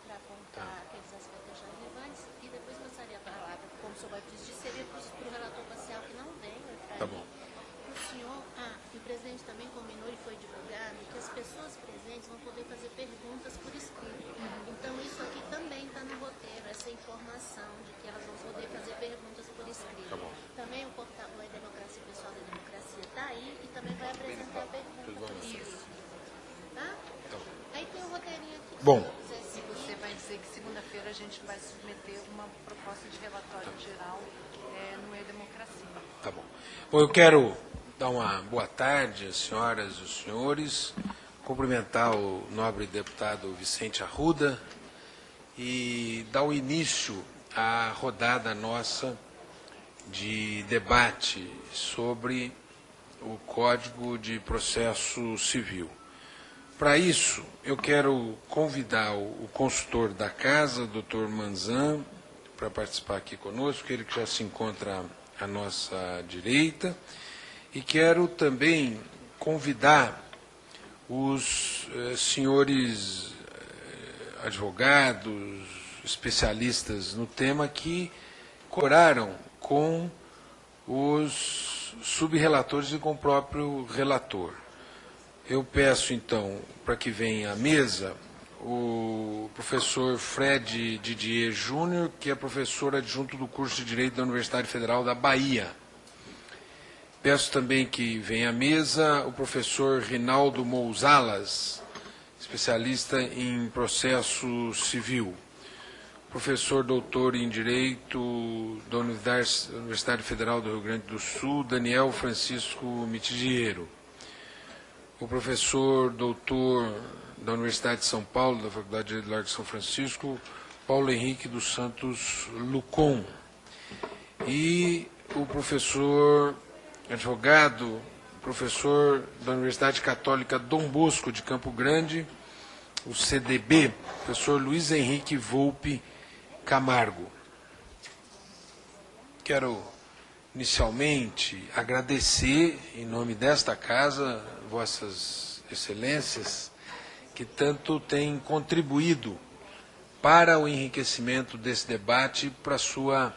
para apontar aqueles aspectos já relevantes e depois passaria a palavra, como o senhor vai pedir, seria para o relator parcial que não veio, para mim. O senhor, e o presidente também combinou e foi divulgado que as pessoas presentes vão poder fazer perguntas por escrito. Então isso aqui também está no roteiro, essa informação de que elas vão poder fazer perguntas por escrito. Também o portal da Democracia, o pessoal da Democracia está aí e também vai apresentar perguntas por escrito. Tá? Aí tem o roteirinho aqui. Bom. Se Você vai dizer que segunda-feira a gente vai submeter uma proposta de relatório geral no E-Democracia. Tá bom. Bom, eu quero dar uma boa tarde às senhoras e os senhores, cumprimentar o nobre deputado Vicente Arruda e dar o início à rodada nossa de debate sobre o Código de Processo Civil. Para isso, eu quero convidar o consultor da casa, Dr. Manzan, para participar aqui conosco, ele que já se encontra à nossa direita, e quero também convidar os senhores advogados, especialistas no tema, que colaboraram com os subrelatores e com o próprio relator. Eu peço, então, para que venha à mesa o professor Fred Didier Júnior, que é professor adjunto do curso de Direito da Universidade Federal da Bahia. Peço também que venha à mesa o professor Rinaldo Mousalas, especialista em processo civil. Professor doutor em Direito da Universidade Federal do Rio Grande do Sul, Daniel Francisco Mitigiero. O professor doutor da Universidade de São Paulo, da Faculdade de Direito do Largo de São Francisco, Paulo Henrique dos Santos Lucon. E o professor advogado, professor da Universidade Católica Dom Bosco de Campo Grande, o CDB, professor Luiz Henrique Volpe Camargo. Quero inicialmente agradecer, em nome desta casa, vossas excelências, que tanto têm contribuído para o enriquecimento desse debate, para a sua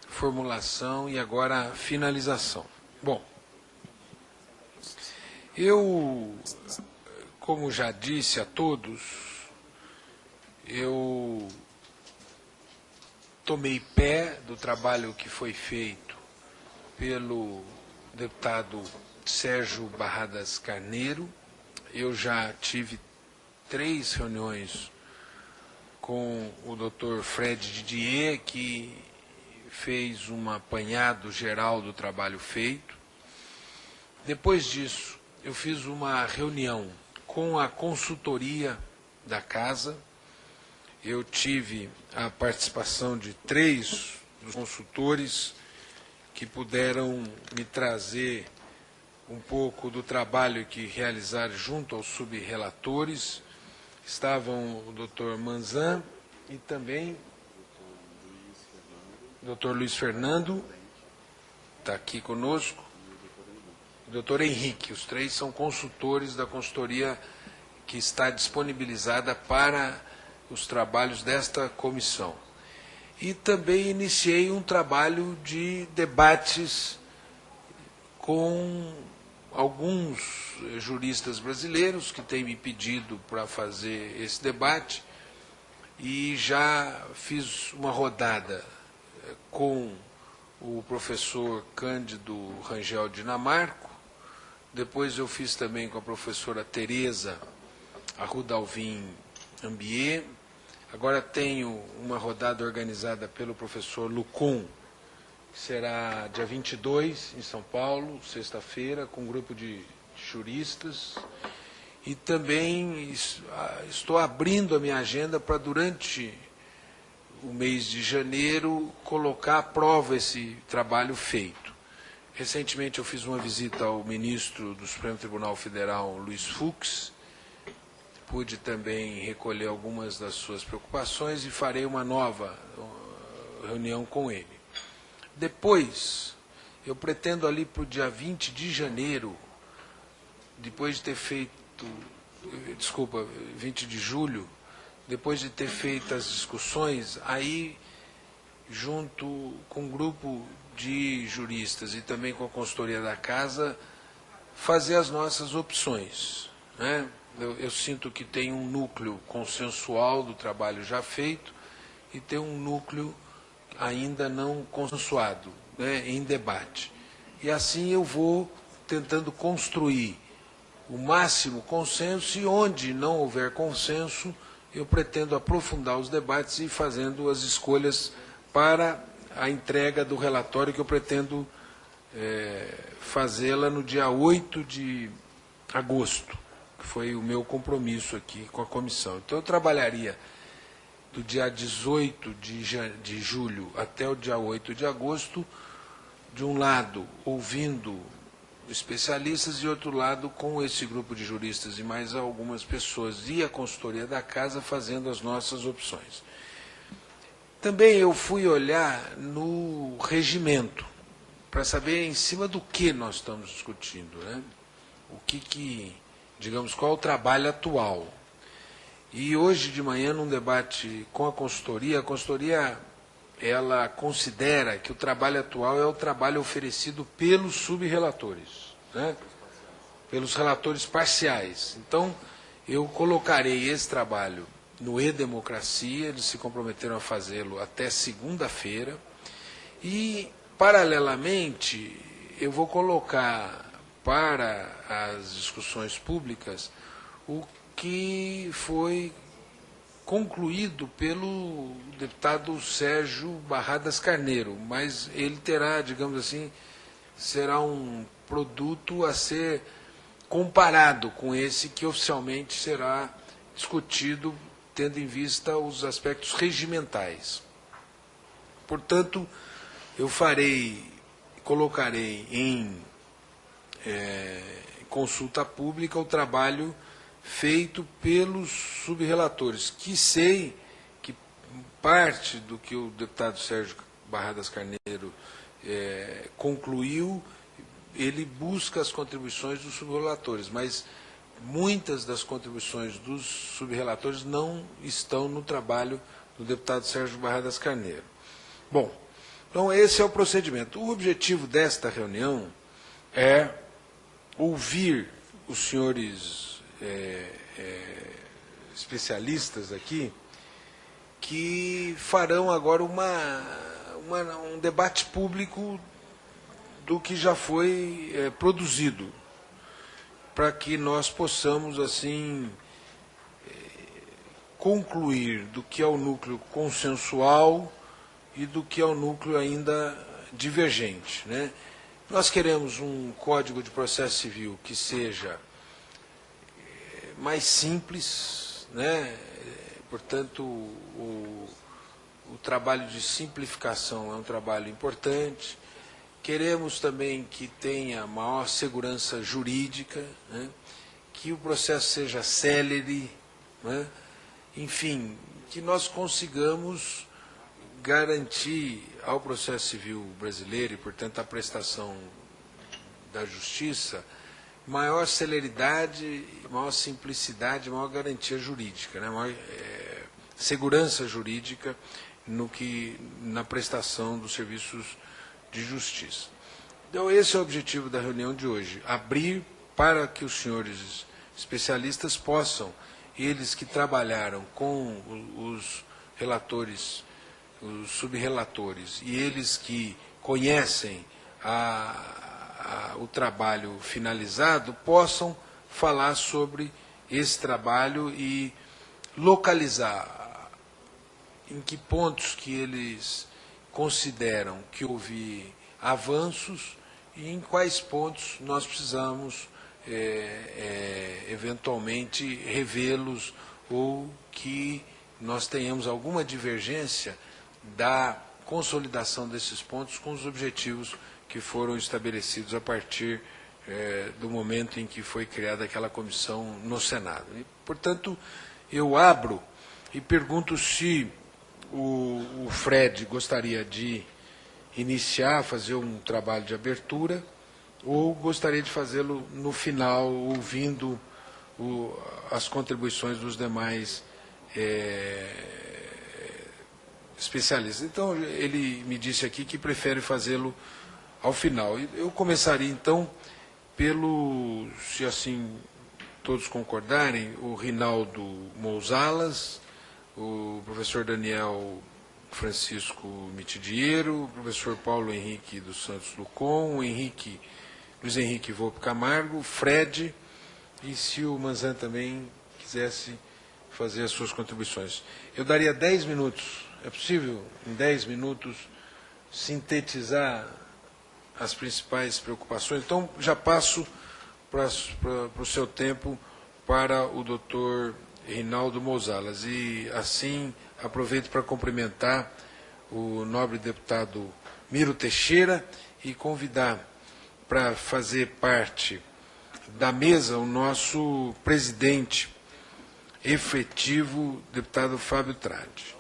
formulação e agora finalização. Bom, eu, como já disse a todos, eu tomei pé do trabalho que foi feito pelo deputado Sérgio Barradas Carneiro. Eu já tive 3 reuniões com o Dr. Fred Didier, que fez um apanhado geral do trabalho feito. Depois disso, eu fiz uma reunião com a consultoria da casa. Eu tive a participação de 3 dos consultores que puderam me trazer um pouco do trabalho que realizaram junto aos subrelatores. Estavam o Dr. Manzan e também o Dr. Luiz Fernando, está aqui conosco, o Dr. Henrique. Os 3 são consultores da consultoria que está disponibilizada para os trabalhos desta comissão. E também iniciei um trabalho de debates com alguns juristas brasileiros que têm me pedido para fazer esse debate, e já fiz uma rodada com o professor Cândido Rangel Dinamarco, depois eu fiz também com a professora Tereza Arruda Alvim Ambier. Agora tenho uma rodada organizada pelo professor Lucon, que será dia 22, em São Paulo, sexta-feira, com um grupo de juristas. E também estou abrindo a minha agenda para, durante o mês de janeiro, colocar à prova esse trabalho feito. Recentemente eu fiz uma visita ao ministro do Supremo Tribunal Federal, Luiz Fux. Pude também recolher algumas das suas preocupações e farei uma nova reunião com ele. Depois, eu pretendo ali para o dia 20 de janeiro, depois de ter feito, 20 de julho, depois de ter feito as discussões, aí, junto com um grupo de juristas e também com a consultoria da Casa, fazer as nossas opções, né? Eu sinto que tem um núcleo consensual do trabalho já feito e tem um núcleo ainda não consensuado, né, em debate. E assim eu vou tentando construir o máximo consenso, e onde não houver consenso, eu pretendo aprofundar os debates e ir fazendo as escolhas para a entrega do relatório, que eu pretendo fazê-la no dia 8 de agosto, que foi o meu compromisso aqui com a comissão. Então, eu trabalharia do dia 18 de julho até o dia 8 de agosto, de um lado, ouvindo especialistas, e de outro lado, com esse grupo de juristas e mais algumas pessoas, e a consultoria da Casa, fazendo as nossas opções. Também eu fui olhar no regimento, para saber em cima do que nós estamos discutindo, né? Digamos, qual é o trabalho atual. E hoje de manhã, num debate com a consultoria ela considera que o trabalho atual é o trabalho oferecido pelos subrelatores, né? Pelos relatores parciais. Então, eu colocarei esse trabalho no E-Democracia, eles se comprometeram a fazê-lo até segunda-feira, e, paralelamente, eu vou colocar para as discussões públicas o que foi concluído pelo deputado Sérgio Barradas Carneiro, mas ele terá, digamos assim, será um produto a ser comparado com esse que oficialmente será discutido, tendo em vista os aspectos regimentais. Portanto, eu colocarei em consulta pública o trabalho feito pelos subrelatores, que sei que parte do que o deputado Sérgio Barradas Carneiro concluiu, ele busca as contribuições dos subrelatores, mas muitas das contribuições dos subrelatores não estão no trabalho do deputado Sérgio Barradas Carneiro. Bom, então esse é o procedimento. O objetivo desta reunião é ouvir os senhores especialistas aqui, que farão agora um debate público do que já foi produzido, para que nós possamos, assim, concluir do que é o núcleo consensual e do que é o núcleo ainda divergente, né? Nós queremos um Código de Processo Civil que seja mais simples, né? Portanto, o trabalho de simplificação é um trabalho importante. Queremos também que tenha maior segurança jurídica, né? Que o processo seja célere, né? Enfim, que nós consigamos garantir ao processo civil brasileiro, e, portanto, à prestação da justiça, maior celeridade, maior simplicidade, maior garantia jurídica, né? Maior segurança jurídica na prestação dos serviços de justiça. Então, esse é o objetivo da reunião de hoje, abrir para que os senhores especialistas possam, eles que trabalharam com os relatores, os subrelatores, e eles que conhecem o trabalho finalizado, possam falar sobre esse trabalho e localizar em que pontos que eles consideram que houve avanços e em quais pontos nós precisamos eventualmente revê-los, ou que nós tenhamos alguma divergência da consolidação desses pontos com os objetivos que foram estabelecidos a partir do momento em que foi criada aquela comissão no Senado. E, portanto, eu abro e pergunto se o Fred gostaria de iniciar, fazer um trabalho de abertura, ou gostaria de fazê-lo no final, ouvindo as contribuições dos demais especialistas. Então, ele me disse aqui que prefere fazê-lo ao final. Eu começaria, então, pelo, se assim todos concordarem, o Rinaldo Mouzalas, o professor Daniel Francisco Mitidiero, o professor Paulo Henrique dos Santos Lucon, o Luiz Henrique Volpe Camargo, o Fred, e se o Manzan também quisesse fazer as suas contribuições. Eu daria 10 minutos. É possível, em 10 minutos, sintetizar as principais preocupações? Então, já passo para o seu tempo para o doutor Rinaldo Mouzalas. E, assim, aproveito para cumprimentar o nobre deputado Miro Teixeira e convidar para fazer parte da mesa o nosso presidente efetivo, deputado Fábio Tradi.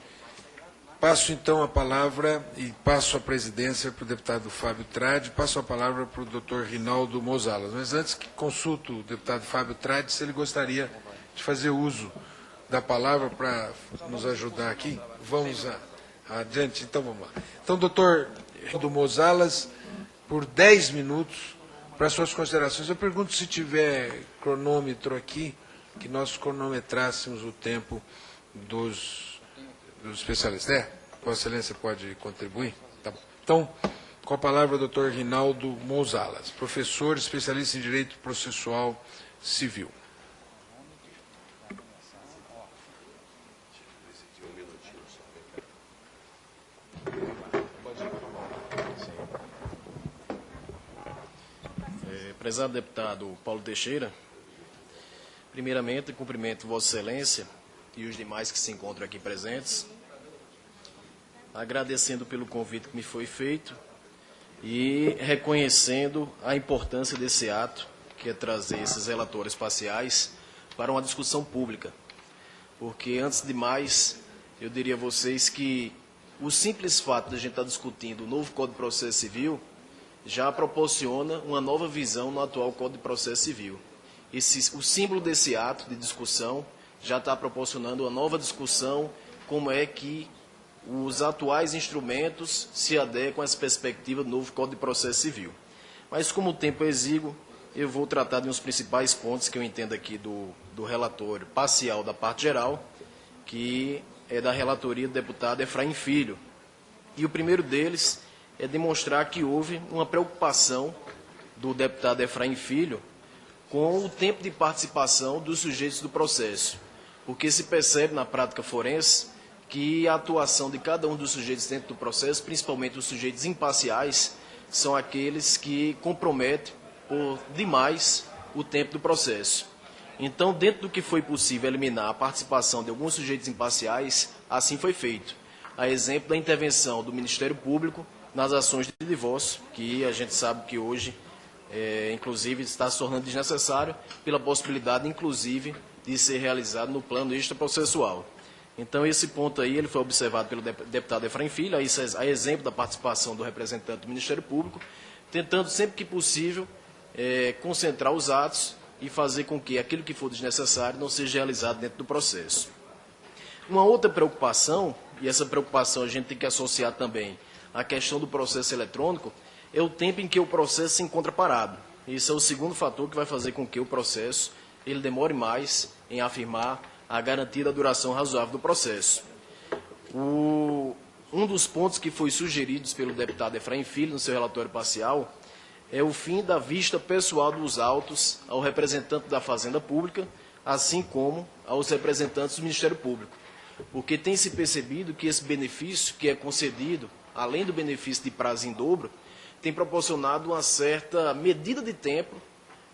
Passo, então, a palavra e passo a presidência para o deputado Fábio Tradi, passo a palavra para o doutor Rinaldo Mouzalas. Mas antes que consulto o deputado Fábio Tradi, se ele gostaria de fazer uso da palavra para nos ajudar aqui. Vamos adiante, então vamos lá. Então, doutor Rinaldo Mouzalas, por 10 minutos, para suas considerações. Eu pergunto se tiver cronômetro aqui, que nós cronometrássemos o tempo dos especialistas. Vossa Excelência pode contribuir? Tá bom. Então, com a palavra o doutor Rinaldo Mouzalas, professor especialista em Direito Processual Civil. Prezado deputado Paulo Teixeira, primeiramente cumprimento Vossa Excelência e os demais que se encontram aqui presentes, agradecendo pelo convite que me foi feito e reconhecendo a importância desse ato, que é trazer esses relatórios parciais para uma discussão pública. Porque, antes de mais, eu diria a vocês que o simples fato de a gente estar discutindo o novo Código de Processo Civil já proporciona uma nova visão no atual Código de Processo Civil. O símbolo desse ato de discussão já está proporcionando uma nova discussão, como é que os atuais instrumentos se adequam a essa perspectiva do novo Código de Processo Civil. Mas, como o tempo é exíguo, eu vou tratar de uns principais pontos que eu entendo aqui do relatório parcial da parte geral, que é da relatoria do deputado Efraim Filho. E o primeiro deles é demonstrar que houve uma preocupação do deputado Efraim Filho com o tempo de participação dos sujeitos do processo, porque se percebe na prática forense que a atuação de cada um dos sujeitos dentro do processo, principalmente os sujeitos imparciais, são aqueles que comprometem por demais o tempo do processo. Então, dentro do que foi possível eliminar a participação de alguns sujeitos imparciais, assim foi feito. A exemplo da intervenção do Ministério Público nas ações de divórcio, que a gente sabe que hoje, inclusive, está se tornando desnecessário pela possibilidade, inclusive, de ser realizado no plano extraprocessual. Então, esse ponto aí ele foi observado pelo deputado Efraim Filho, a exemplo da participação do representante do Ministério Público, tentando, sempre que possível, concentrar os atos e fazer com que aquilo que for desnecessário não seja realizado dentro do processo. Uma outra preocupação, e essa preocupação a gente tem que associar também à questão do processo eletrônico, é o tempo em que o processo se encontra parado. Esse é o segundo fator que vai fazer com que o processo ele demore mais em afirmar a garantia da duração razoável do processo. Um dos pontos que foi sugeridos pelo deputado Efraim Filho no seu relatório parcial é o fim da vista pessoal dos autos ao representante da Fazenda Pública, assim como aos representantes do Ministério Público. Porque tem se percebido que esse benefício que é concedido, além do benefício de prazo em dobro, tem proporcionado uma certa medida de tempo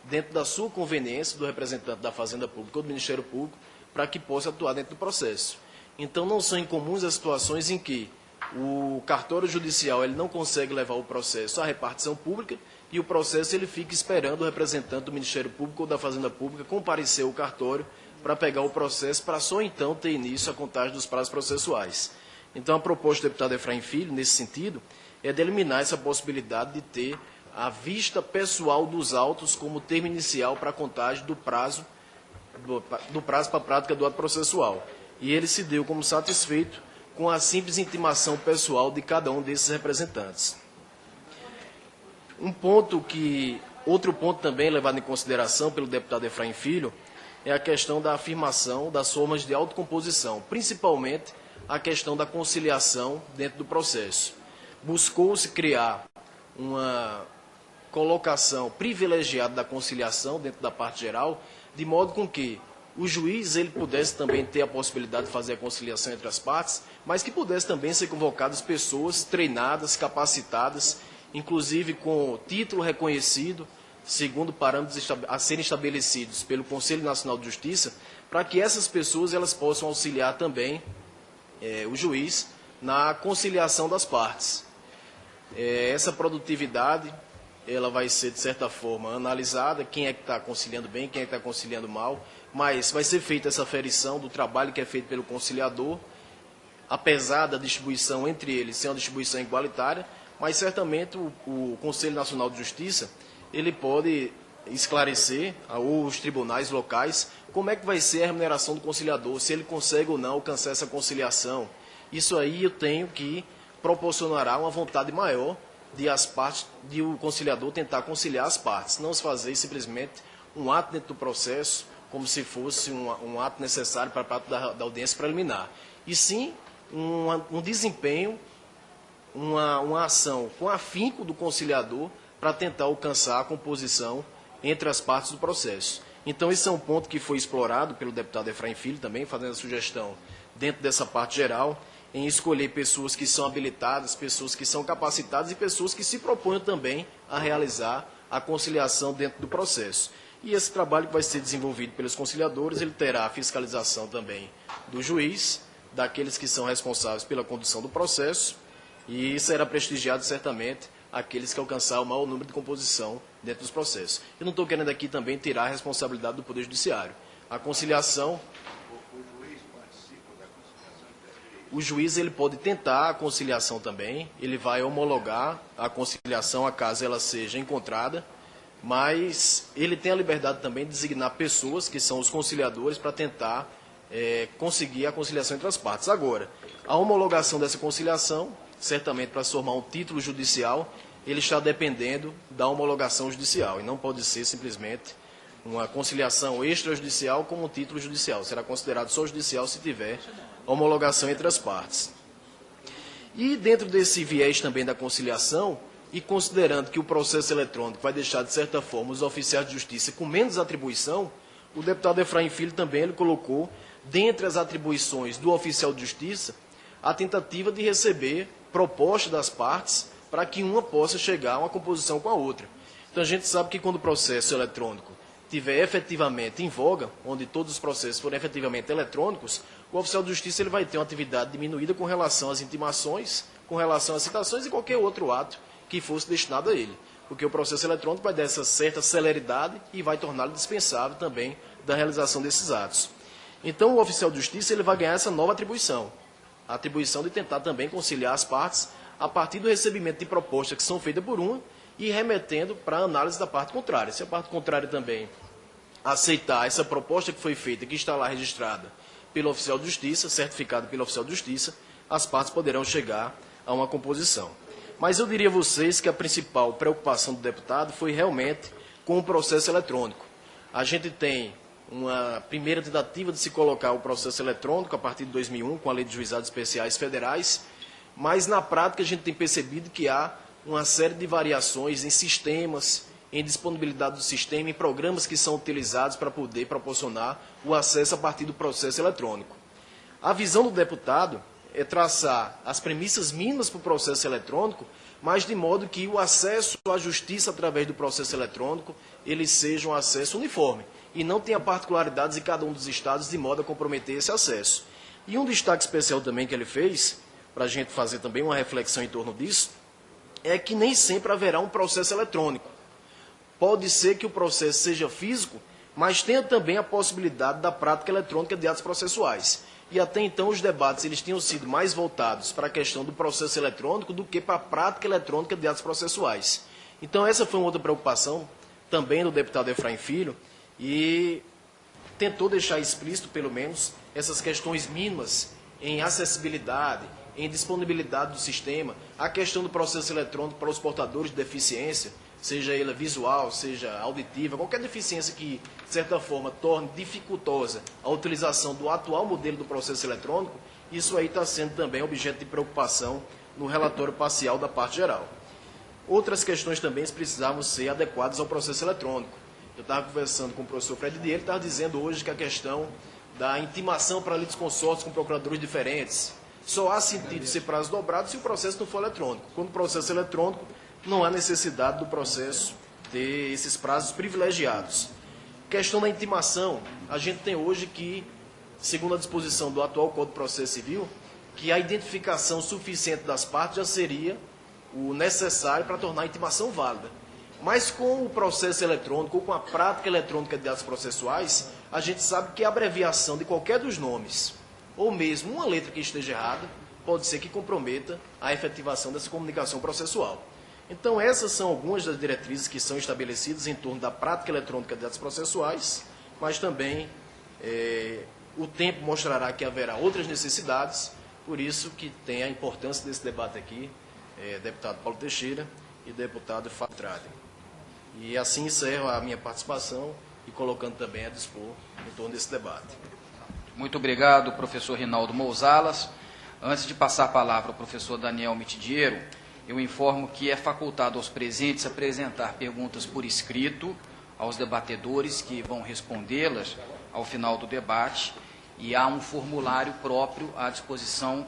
dentro da sua conveniência do representante da Fazenda Pública ou do Ministério Público para que possa atuar dentro do processo. Então, não são incomuns as situações em que o cartório judicial ele não consegue levar o processo à repartição pública e o processo ele fica esperando o representante do Ministério Público ou da Fazenda Pública comparecer ao cartório para pegar o processo, para só então ter início a contagem dos prazos processuais. Então, a proposta do deputado Efraim Filho, nesse sentido, é de eliminar essa possibilidade de ter a vista pessoal dos autos como termo inicial para a contagem do prazo para a prática do ato processual. e ele se deu como satisfeito com a simples intimação pessoal de cada um desses representantes. Outro ponto também levado em consideração pelo deputado Efraim Filho é a questão da afirmação das formas de autocomposição, principalmente a questão da conciliação dentro do processo. Buscou-se criar uma colocação privilegiada da conciliação dentro da parte geral, de modo com que o juiz ele pudesse também ter a possibilidade de fazer a conciliação entre as partes, mas que pudesse também ser convocadas pessoas treinadas, capacitadas, inclusive com título reconhecido, segundo parâmetros a serem estabelecidos pelo Conselho Nacional de Justiça, para que essas pessoas elas possam auxiliar também o juiz na conciliação das partes. Essa produtividade ela vai ser, de certa forma, analisada, quem é que está conciliando bem, quem é que está conciliando mal, mas vai ser feita essa aferição do trabalho que é feito pelo conciliador, apesar da distribuição entre eles ser uma distribuição igualitária, mas certamente o Conselho Nacional de Justiça ele pode esclarecer aos tribunais locais como é que vai ser a remuneração do conciliador, se ele consegue ou não alcançar essa conciliação. Isso aí eu tenho que proporcionará uma vontade maior de o conciliador tentar conciliar as partes, não se fazer simplesmente um ato dentro do processo como se fosse um ato necessário para a parte da audiência preliminar, e sim um desempenho, uma ação com afinco do conciliador para tentar alcançar a composição entre as partes do processo. Então, esse é um ponto que foi explorado pelo deputado Efraim Filho também, fazendo a sugestão dentro dessa parte geral, em escolher pessoas que são habilitadas, pessoas que são capacitadas e pessoas que se propõem também a realizar a conciliação dentro do processo. E esse trabalho que vai ser desenvolvido pelos conciliadores, ele terá a fiscalização também do juiz, daqueles que são responsáveis pela condução do processo, e será prestigiado certamente aqueles que alcançar o maior número de composição dentro dos processos. Eu não estou querendo aqui também tirar a responsabilidade do Poder Judiciário. A conciliação... O juiz ele pode tentar a conciliação também, ele vai homologar a conciliação, a caso ela seja encontrada, mas ele tem a liberdade também de designar pessoas, que são os conciliadores, para tentar conseguir a conciliação entre as partes. Agora, a homologação dessa conciliação, certamente para se formar um título judicial, ele está dependendo da homologação judicial, e não pode ser simplesmente uma conciliação extrajudicial como um título judicial. Será considerado só judicial se tiver homologação entre as partes. E dentro desse viés também da conciliação, e considerando que o processo eletrônico vai deixar, de certa forma, os oficiais de justiça com menos atribuição, o deputado Efraim Filho também ele colocou, dentre as atribuições do oficial de justiça, a tentativa de receber propostas das partes para que uma possa chegar a uma composição com a outra. Então a gente sabe que quando o processo eletrônico estiver efetivamente em voga, onde todos os processos forem efetivamente eletrônicos, o oficial de justiça ele vai ter uma atividade diminuída com relação às intimações, com relação às citações e qualquer outro ato que fosse destinado a ele. Porque o processo eletrônico vai dar essa certa celeridade e vai torná-lo dispensável também da realização desses atos. Então o oficial de justiça ele vai ganhar essa nova atribuição, a atribuição de tentar também conciliar as partes a partir do recebimento de propostas que são feitas por uma e remetendo para a análise da parte contrária. Se a parte contrária também aceitar essa proposta que foi feita, que está lá registrada pelo oficial de justiça, certificada pelo oficial de justiça, as partes poderão chegar a uma composição. Mas eu diria a vocês que a principal preocupação do deputado foi realmente com o processo eletrônico. A gente tem uma primeira tentativa de se colocar o processo eletrônico a partir de 2001, com a Lei de Juizados Especiais Federais, mas na prática a gente tem percebido que há uma série de variações em sistemas, em disponibilidade do sistema, em programas que são utilizados para poder proporcionar o acesso a partir do processo eletrônico. A visão do deputado é traçar as premissas mínimas para o processo eletrônico, mas de modo que o acesso à justiça através do processo eletrônico ele seja um acesso uniforme e não tenha particularidades em cada um dos estados de modo a comprometer esse acesso. E um destaque especial também que ele fez, para a gente fazer também uma reflexão em torno disso, é que nem sempre haverá um processo eletrônico. Pode ser que o processo seja físico, mas tenha também a possibilidade da prática eletrônica de atos processuais. E até então os debates eles tinham sido mais voltados para a questão do processo eletrônico do que para a prática eletrônica de atos processuais. Então essa foi uma outra preocupação também do deputado Efraim Filho, e tentou deixar explícito, pelo menos, essas questões mínimas em acessibilidade, em disponibilidade do sistema, a questão do processo eletrônico para os portadores de deficiência, seja ela visual, seja auditiva, qualquer deficiência que, de certa forma, torne dificultosa a utilização do atual modelo do processo eletrônico, isso aí está sendo também objeto de preocupação no relatório parcial da parte geral. Outras questões também precisavam ser adequadas ao processo eletrônico. Eu estava conversando com o professor Fred Dier, ele estava dizendo hoje que a questão da intimação para litisconsórcios com procuradores diferentes só há sentido de ser prazo dobrado se o processo não for eletrônico. Quando o processo é eletrônico, não há necessidade do processo ter esses prazos privilegiados. Questão da intimação, a gente tem hoje que, segundo a disposição do atual Código de Processo Civil, que a identificação suficiente das partes já seria o necessário para tornar a intimação válida. Mas com o processo eletrônico, ou com a prática eletrônica de atos processuais, a gente sabe que a abreviação de qualquer dos nomes, ou mesmo uma letra que esteja errada, pode ser que comprometa a efetivação dessa comunicação processual. Então, essas são algumas das diretrizes que são estabelecidas em torno da prática eletrônica de atos processuais, mas também o tempo mostrará que haverá outras necessidades, por isso que tem a importância desse debate aqui, deputado Paulo Teixeira e deputado Fábio Trade. E assim encerro a minha participação e colocando também a dispor em torno desse debate. Muito obrigado, professor Rinaldo Mouzalas. Antes de passar a palavra ao professor Daniel Mitidiero, eu informo que é facultado aos presentes apresentar perguntas por escrito aos debatedores que vão respondê-las ao final do debate, e há um formulário próprio à disposição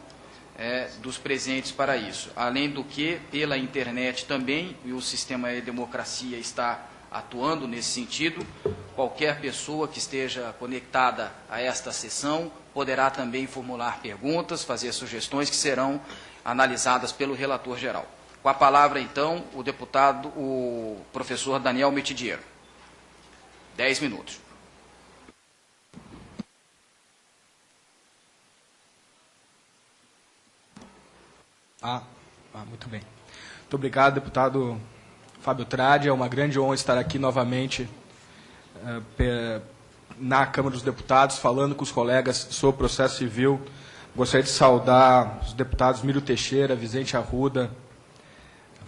dos presentes para isso. Além do que, pela internet também, e o sistema e-democracia está atuando nesse sentido, qualquer pessoa que esteja conectada a esta sessão poderá também formular perguntas, fazer sugestões que serão analisadas pelo relator geral. Com a palavra, então, o professor Daniel Mitidiero. 10 minutos. Muito bem. Muito obrigado, deputado Fábio Trade. É uma grande honra estar aqui novamente na Câmara dos Deputados, falando com os colegas sobre o processo civil. Gostaria de saudar os deputados Mírio Teixeira, Vicente Arruda,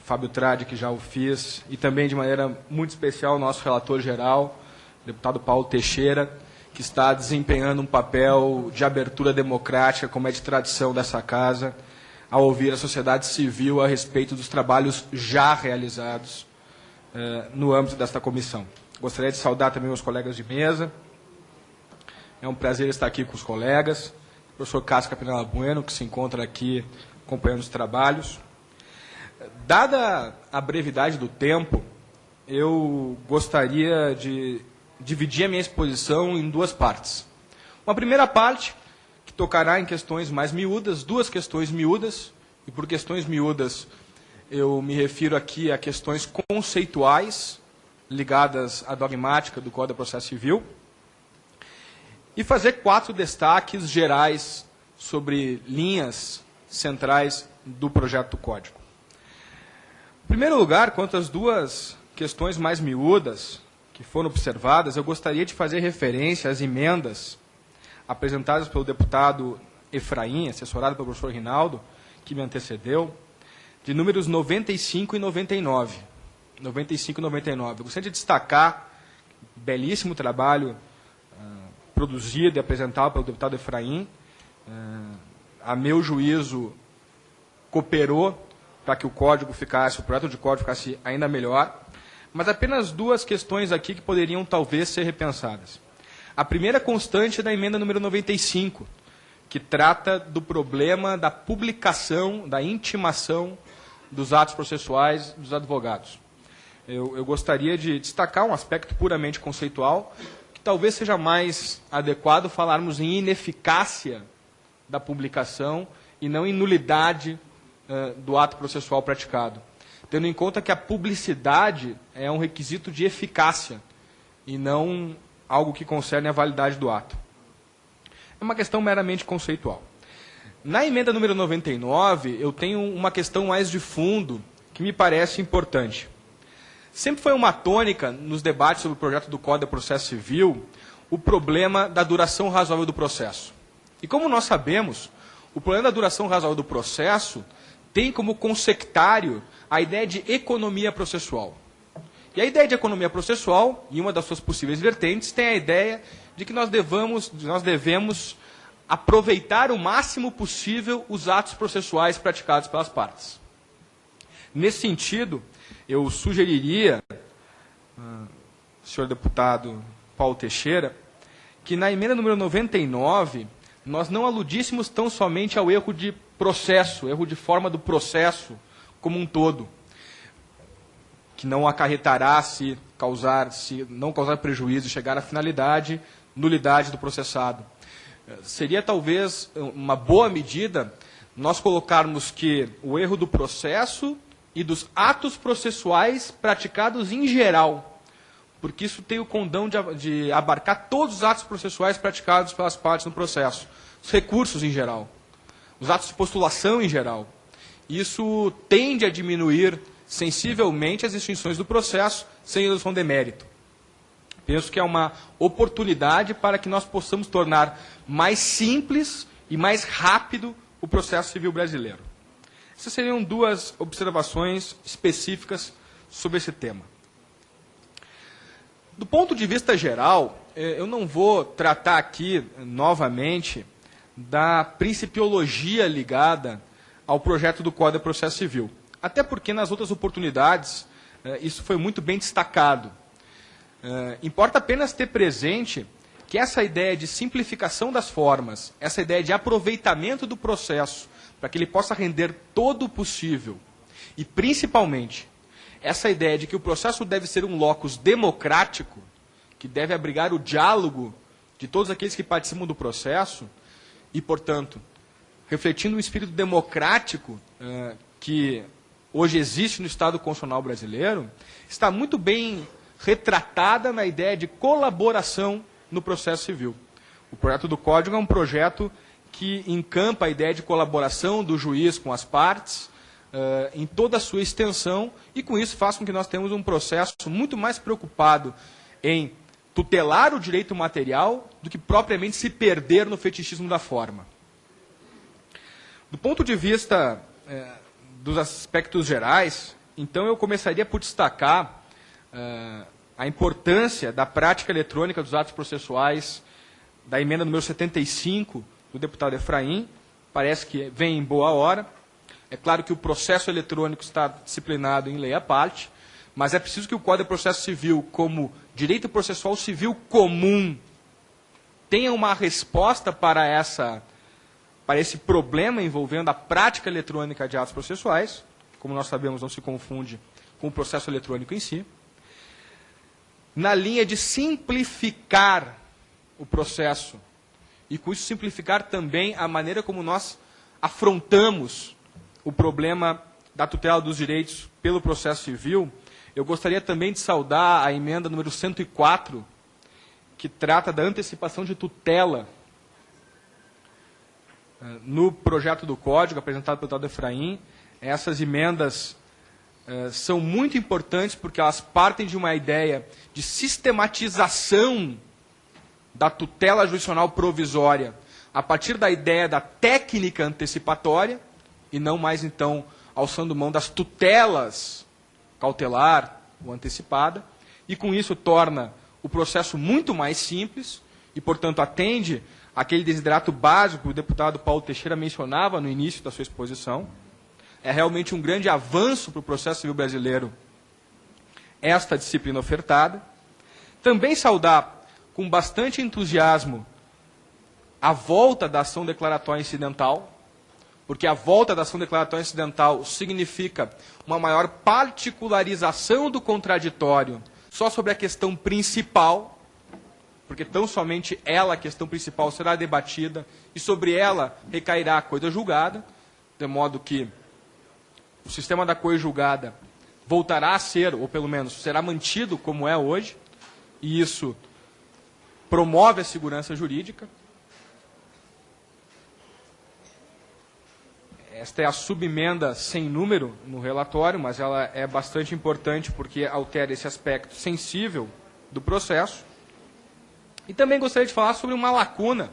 Fábio Trade, que já o fiz, e também, de maneira muito especial, o nosso relator geral, o deputado Paulo Teixeira, que está desempenhando um papel de abertura democrática, como é de tradição dessa casa, ao ouvir a sociedade civil a respeito dos trabalhos já realizados no âmbito desta comissão. Gostaria de saudar também os colegas de mesa. É um prazer estar aqui com os colegas. O professor Cássio Capinella Bueno, que se encontra aqui acompanhando os trabalhos. Dada a brevidade do tempo, eu gostaria de dividir a minha exposição em duas partes. Uma primeira parte, que tocará em questões mais miúdas, duas questões miúdas, e por questões miúdas eu me refiro aqui a questões conceituais ligadas à dogmática do Código de Processo Civil, e fazer 4 destaques gerais sobre linhas centrais do projeto do Código. Em primeiro lugar, quanto às duas questões mais miúdas que foram observadas, eu gostaria de fazer referência às emendas apresentadas pelo deputado Efraim, assessorado pelo professor Rinaldo, que me antecedeu, de números 95 e 99. 95 e 99. Eu gostaria de destacar o belíssimo trabalho produzido e apresentado pelo deputado Efraim. A meu juízo, cooperou para que o projeto de código ficasse ainda melhor, mas apenas duas questões aqui que poderiam talvez ser repensadas. A primeira constante é da emenda número 95, que trata do problema da publicação, da intimação dos atos processuais dos advogados. Eu gostaria de destacar um aspecto puramente conceitual, que talvez seja mais adequado falarmos em ineficácia da publicação e não em nulidade do ato processual praticado, tendo em conta que a publicidade é um requisito de eficácia e não algo que concerne a validade do ato. É uma questão meramente conceitual. Na emenda número 99, eu tenho uma questão mais de fundo que me parece importante. Sempre foi uma tônica nos debates sobre o projeto do Código de Processo Civil o problema da duração razoável do processo. E como nós sabemos, o problema da duração razoável do processo tem como consectário a ideia de economia processual. E a ideia de economia processual, em uma das suas possíveis vertentes, tem a ideia de que nós devemos aproveitar o máximo possível os atos processuais praticados pelas partes. Nesse sentido, eu sugeriria, senhor deputado Paulo Teixeira, que na emenda número 99, nós não aludíssemos tão somente ao erro de processo, erro de forma do processo como um todo, que não acarretará se não causar prejuízo e chegar à finalidade, nulidade do processado. Seria talvez uma boa medida nós colocarmos que o erro do processo e dos atos processuais praticados em geral, porque isso tem o condão de abarcar todos os atos processuais praticados pelas partes no processo, os recursos em geral, os atos de postulação em geral. Isso tende a diminuir sensivelmente as extinções do processo sem redução de mérito. Penso que é uma oportunidade para que nós possamos tornar mais simples e mais rápido o processo civil brasileiro. Essas seriam duas observações específicas sobre esse tema. Do ponto de vista geral, eu não vou tratar aqui novamente da principiologia ligada ao projeto do Código de Processo Civil. Até porque nas outras oportunidades isso foi muito bem destacado. Importa apenas ter presente que essa ideia de simplificação das formas, essa ideia de aproveitamento do processo, para que ele possa render todo o possível, e principalmente essa ideia de que o processo deve ser um locus democrático, que deve abrigar o diálogo de todos aqueles que participam do processo, e, portanto, refletindo o espírito democrático que hoje existe no Estado Constitucional brasileiro, está muito bem retratada na ideia de colaboração no processo civil. O projeto do Código é um projeto que encampa a ideia de colaboração do juiz com as partes em toda a sua extensão, e com isso faz com que nós tenhamos um processo muito mais preocupado em tutelar o direito material do que propriamente se perder no fetichismo da forma. Do ponto de vista dos aspectos gerais, então eu começaria por destacar a importância da prática eletrônica dos atos processuais da emenda número 75 do deputado Efraim. Parece que vem em boa hora. É claro que o processo eletrônico está disciplinado em lei à parte, mas é preciso que o Código de Processo Civil, como direito processual civil comum, tenha uma resposta para esse problema envolvendo a prática eletrônica de atos processuais. Como nós sabemos, não se confunde com o processo eletrônico em si. Na linha de simplificar o processo, e com isso simplificar também a maneira como nós afrontamos o problema da tutela dos direitos pelo processo civil, eu gostaria também de saudar a emenda número 104, que trata da antecipação de tutela no projeto do Código, apresentado pelo deputado Efraim. Essas emendas são muito importantes porque elas partem de uma ideia de sistematização da tutela jurisdicional provisória a partir da ideia da técnica antecipatória e não mais, então, alçando mão das tutelas cautelar ou antecipada, e com isso torna o processo muito mais simples e, portanto, atende aquele desidrato básico que o deputado Paulo Teixeira mencionava no início da sua exposição. É realmente um grande avanço para o processo civil brasileiro esta disciplina ofertada. Também saudar com bastante entusiasmo a volta da ação declaratória incidental, porque a volta da ação declaratória incidental significa uma maior particularização do contraditório só sobre a questão principal, porque tão somente ela, a questão principal, será debatida e sobre ela recairá a coisa julgada, de modo que o sistema da coisa julgada voltará a ser, ou pelo menos será mantido como é hoje, e isso promove a segurança jurídica. Esta é a subemenda sem número no relatório, mas ela é bastante importante porque altera esse aspecto sensível do processo. E também gostaria de falar sobre uma lacuna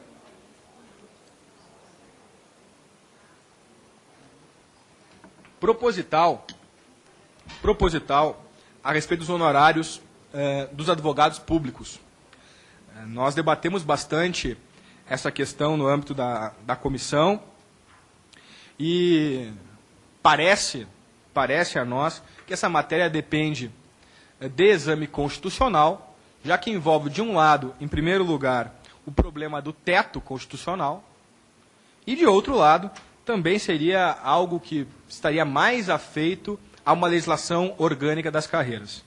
proposital a respeito dos honorários dos advogados públicos. Nós debatemos bastante essa questão no âmbito da comissão e parece a nós que essa matéria depende de exame constitucional, já que envolve, de um lado, em primeiro lugar, o problema do teto constitucional, e, de outro lado, também seria algo que estaria mais afeito a uma legislação orgânica das carreiras.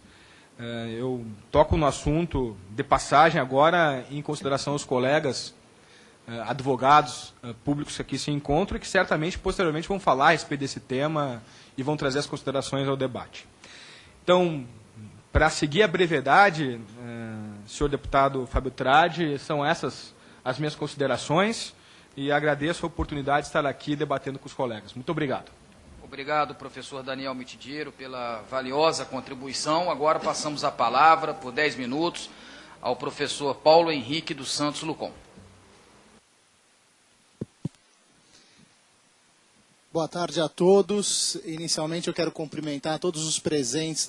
Eu toco no assunto de passagem agora, em consideração aos colegas advogados públicos que aqui se encontram e que certamente, posteriormente, vão falar a respeito desse tema e vão trazer as considerações ao debate. Então, para seguir a brevidade, senhor deputado Fábio Tradi, são essas as minhas considerações e agradeço a oportunidade de estar aqui debatendo com os colegas. Muito obrigado. Obrigado, professor Daniel Mitidiero, pela valiosa contribuição. Agora passamos a palavra, por 10 minutos, ao professor Paulo Henrique dos Santos Lucon. Boa tarde a todos. Inicialmente eu quero cumprimentar todos os presentes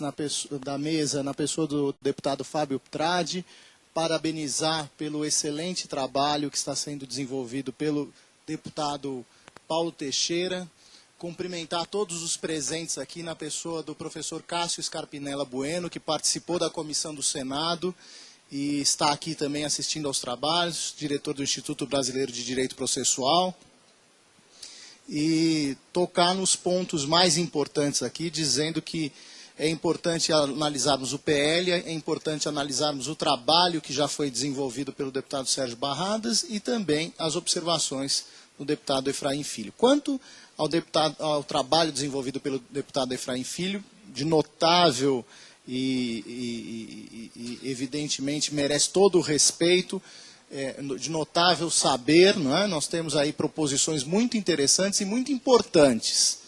da mesa, na pessoa do deputado Fábio Tradi, parabenizar pelo excelente trabalho que está sendo desenvolvido pelo deputado Paulo Teixeira, cumprimentar todos os presentes aqui na pessoa do professor Cássio Scarpinella Bueno, que participou da comissão do Senado e está aqui também assistindo aos trabalhos, diretor do Instituto Brasileiro de Direito Processual, e tocar nos pontos mais importantes aqui, dizendo que é importante analisarmos o PL, é importante analisarmos o trabalho que já foi desenvolvido pelo deputado Sérgio Barradas e também as observações do deputado Efraim Filho. Quanto ao trabalho desenvolvido pelo deputado Efraim Filho, de notável e evidentemente merece todo o respeito, de notável saber, não é? Nós temos aí proposições muito interessantes e muito importantes.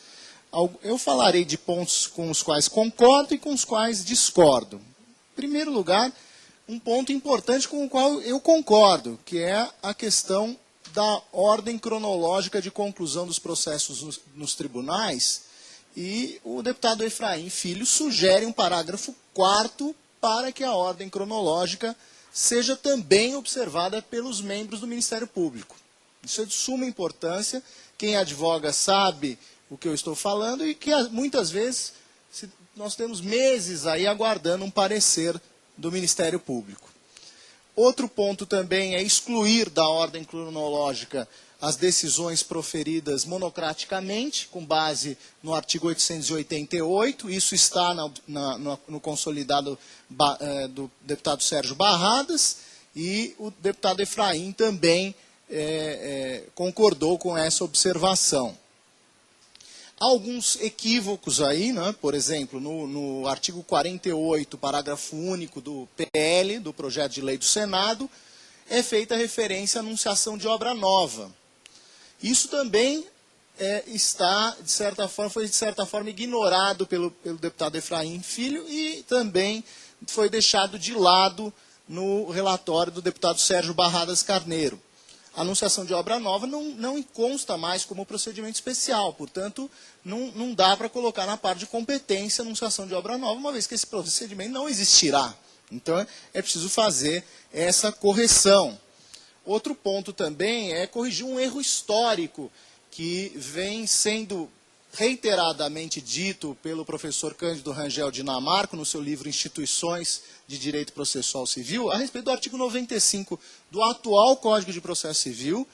Eu falarei de pontos com os quais concordo e com os quais discordo. Em primeiro lugar, um ponto importante com o qual eu concordo, que é a questão da ordem cronológica de conclusão dos processos nos tribunais, e o deputado Efraim Filho sugere um parágrafo 4º para que a ordem cronológica seja também observada pelos membros do Ministério Público. Isso é de suma importância. Quem advoga sabe o que eu estou falando e que muitas vezes nós temos meses aí aguardando um parecer do Ministério Público. Outro ponto também é excluir da ordem cronológica as decisões proferidas monocraticamente, com base no artigo 888. Isso está no consolidado do deputado Sérgio Barradas, e o deputado Efraim também concordou com essa observação. Há alguns equívocos aí, né? Por exemplo, no artigo 48, parágrafo único do PL, do projeto de lei do Senado, é feita referência à anunciação de obra nova. Isso também foi, de certa forma, ignorado pelo deputado Efraim Filho e também foi deixado de lado no relatório do deputado Sérgio Barradas Carneiro. A anunciação de obra nova não consta mais como procedimento especial, portanto, não dá para colocar na parte de competência a anunciação de obra nova, uma vez que esse procedimento não existirá. Então, é preciso fazer essa correção. Outro ponto também é corrigir um erro histórico que vem sendo reiteradamente dito pelo professor Cândido Rangel Dinamarco, no seu livro Instituições de Direito Processual Civil, a respeito do artigo 95 do atual Código de Processo Civil,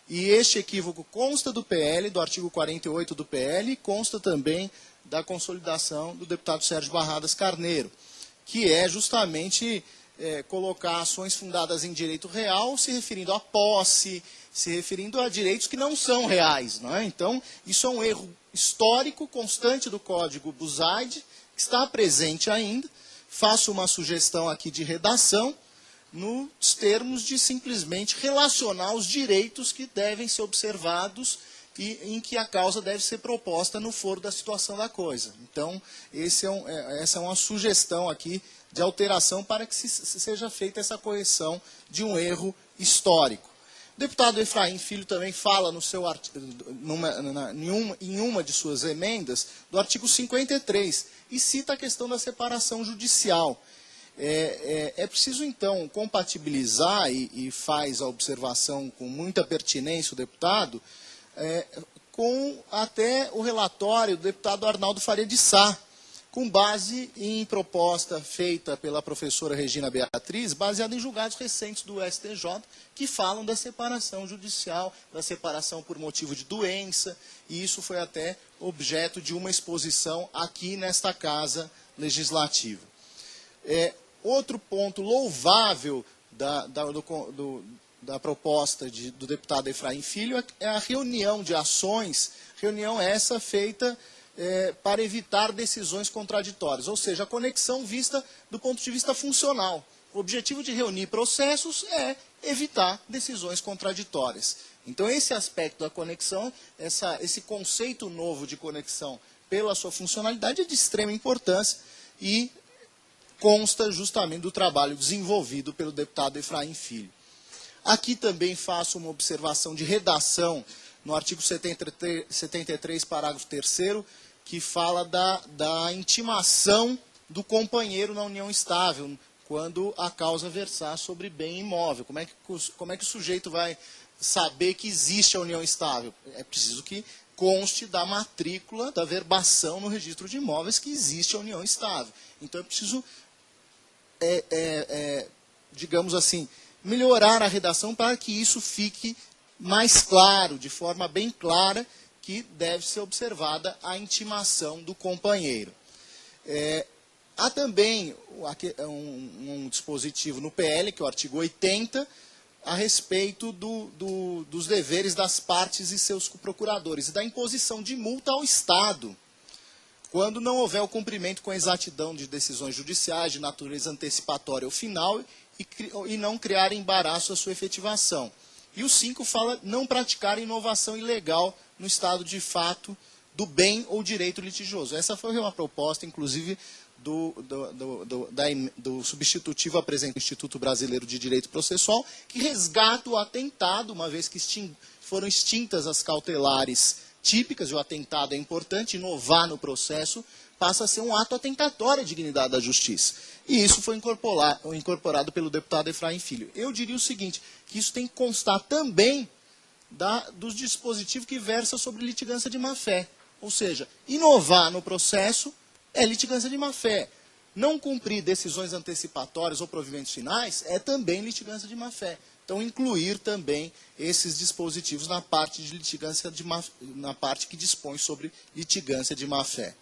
e este equívoco consta do PL, do artigo 48 do PL, e consta também da consolidação do deputado Sérgio Barradas Carneiro, que é justamente colocar ações fundadas em direito real, se referindo à posse, se referindo a direitos que não são reais. Não é? Então, isso é um erro histórico, constante do Código Buzaide, que está presente ainda. Faço uma sugestão aqui de redação, nos termos de simplesmente relacionar os direitos que devem ser observados e em que a causa deve ser proposta no foro da situação da coisa. Então, essa é uma sugestão aqui de alteração para que seja feita essa correção de um erro histórico. O deputado Efraim Filho também fala no seu em uma de suas emendas do artigo 53 e cita a questão da separação judicial. É preciso, então, compatibilizar, e faz a observação com muita pertinência o deputado, com até o relatório do deputado Arnaldo Faria de Sá, com base em proposta feita pela professora Regina Beatriz, baseada em julgados recentes do STJ, que falam da separação judicial, da separação por motivo de doença, e isso foi até objeto de uma exposição aqui nesta Casa Legislativa. Outro ponto louvável da proposta do deputado Efraim Filho é a reunião de ações, reunião essa feita para evitar decisões contraditórias, ou seja, a conexão vista do ponto de vista funcional. O objetivo de reunir processos é evitar decisões contraditórias. Então, esse aspecto da conexão, esse conceito novo de conexão pela sua funcionalidade é de extrema importância e consta justamente do trabalho desenvolvido pelo deputado Efraim Filho. Aqui também faço uma observação de redação no artigo 73, parágrafo 3º, que fala da intimação do companheiro na união estável, quando a causa versar sobre bem imóvel. Como é que o sujeito vai saber que existe a união estável? É preciso que conste da matrícula, da verbação no registro de imóveis que existe a união estável. Então é preciso, digamos assim, melhorar a redação para que isso fique mais claro, de forma bem clara, que deve ser observada a intimação do companheiro. Há também um dispositivo no PL, que é o artigo 80, a respeito dos deveres das partes e seus procuradores, e da imposição de multa ao Estado, quando não houver o cumprimento com exatidão de decisões judiciais de natureza antecipatória ou final e não criar embaraço à sua efetivação. E o 5 fala não praticar inovação ilegal no estado de fato do bem ou direito litigioso. Essa foi uma proposta, inclusive, do substitutivo apresentado do Instituto Brasileiro de Direito Processual, que resgata o atentado, uma vez que foram extintas as cautelares típicas, e o atentado é importante, inovar no processo passa a ser um ato atentatório à dignidade da justiça. E isso foi incorporado pelo deputado Efraim Filho. Eu diria o seguinte, que isso tem que constar também dos dispositivos que versam sobre litigância de má-fé. Ou seja, inovar no processo é litigância de má-fé. Não cumprir decisões antecipatórias ou provimentos finais é também litigância de má-fé. Então, incluir também esses dispositivos na parte de litigância na parte que dispõe sobre litigância de má-fé.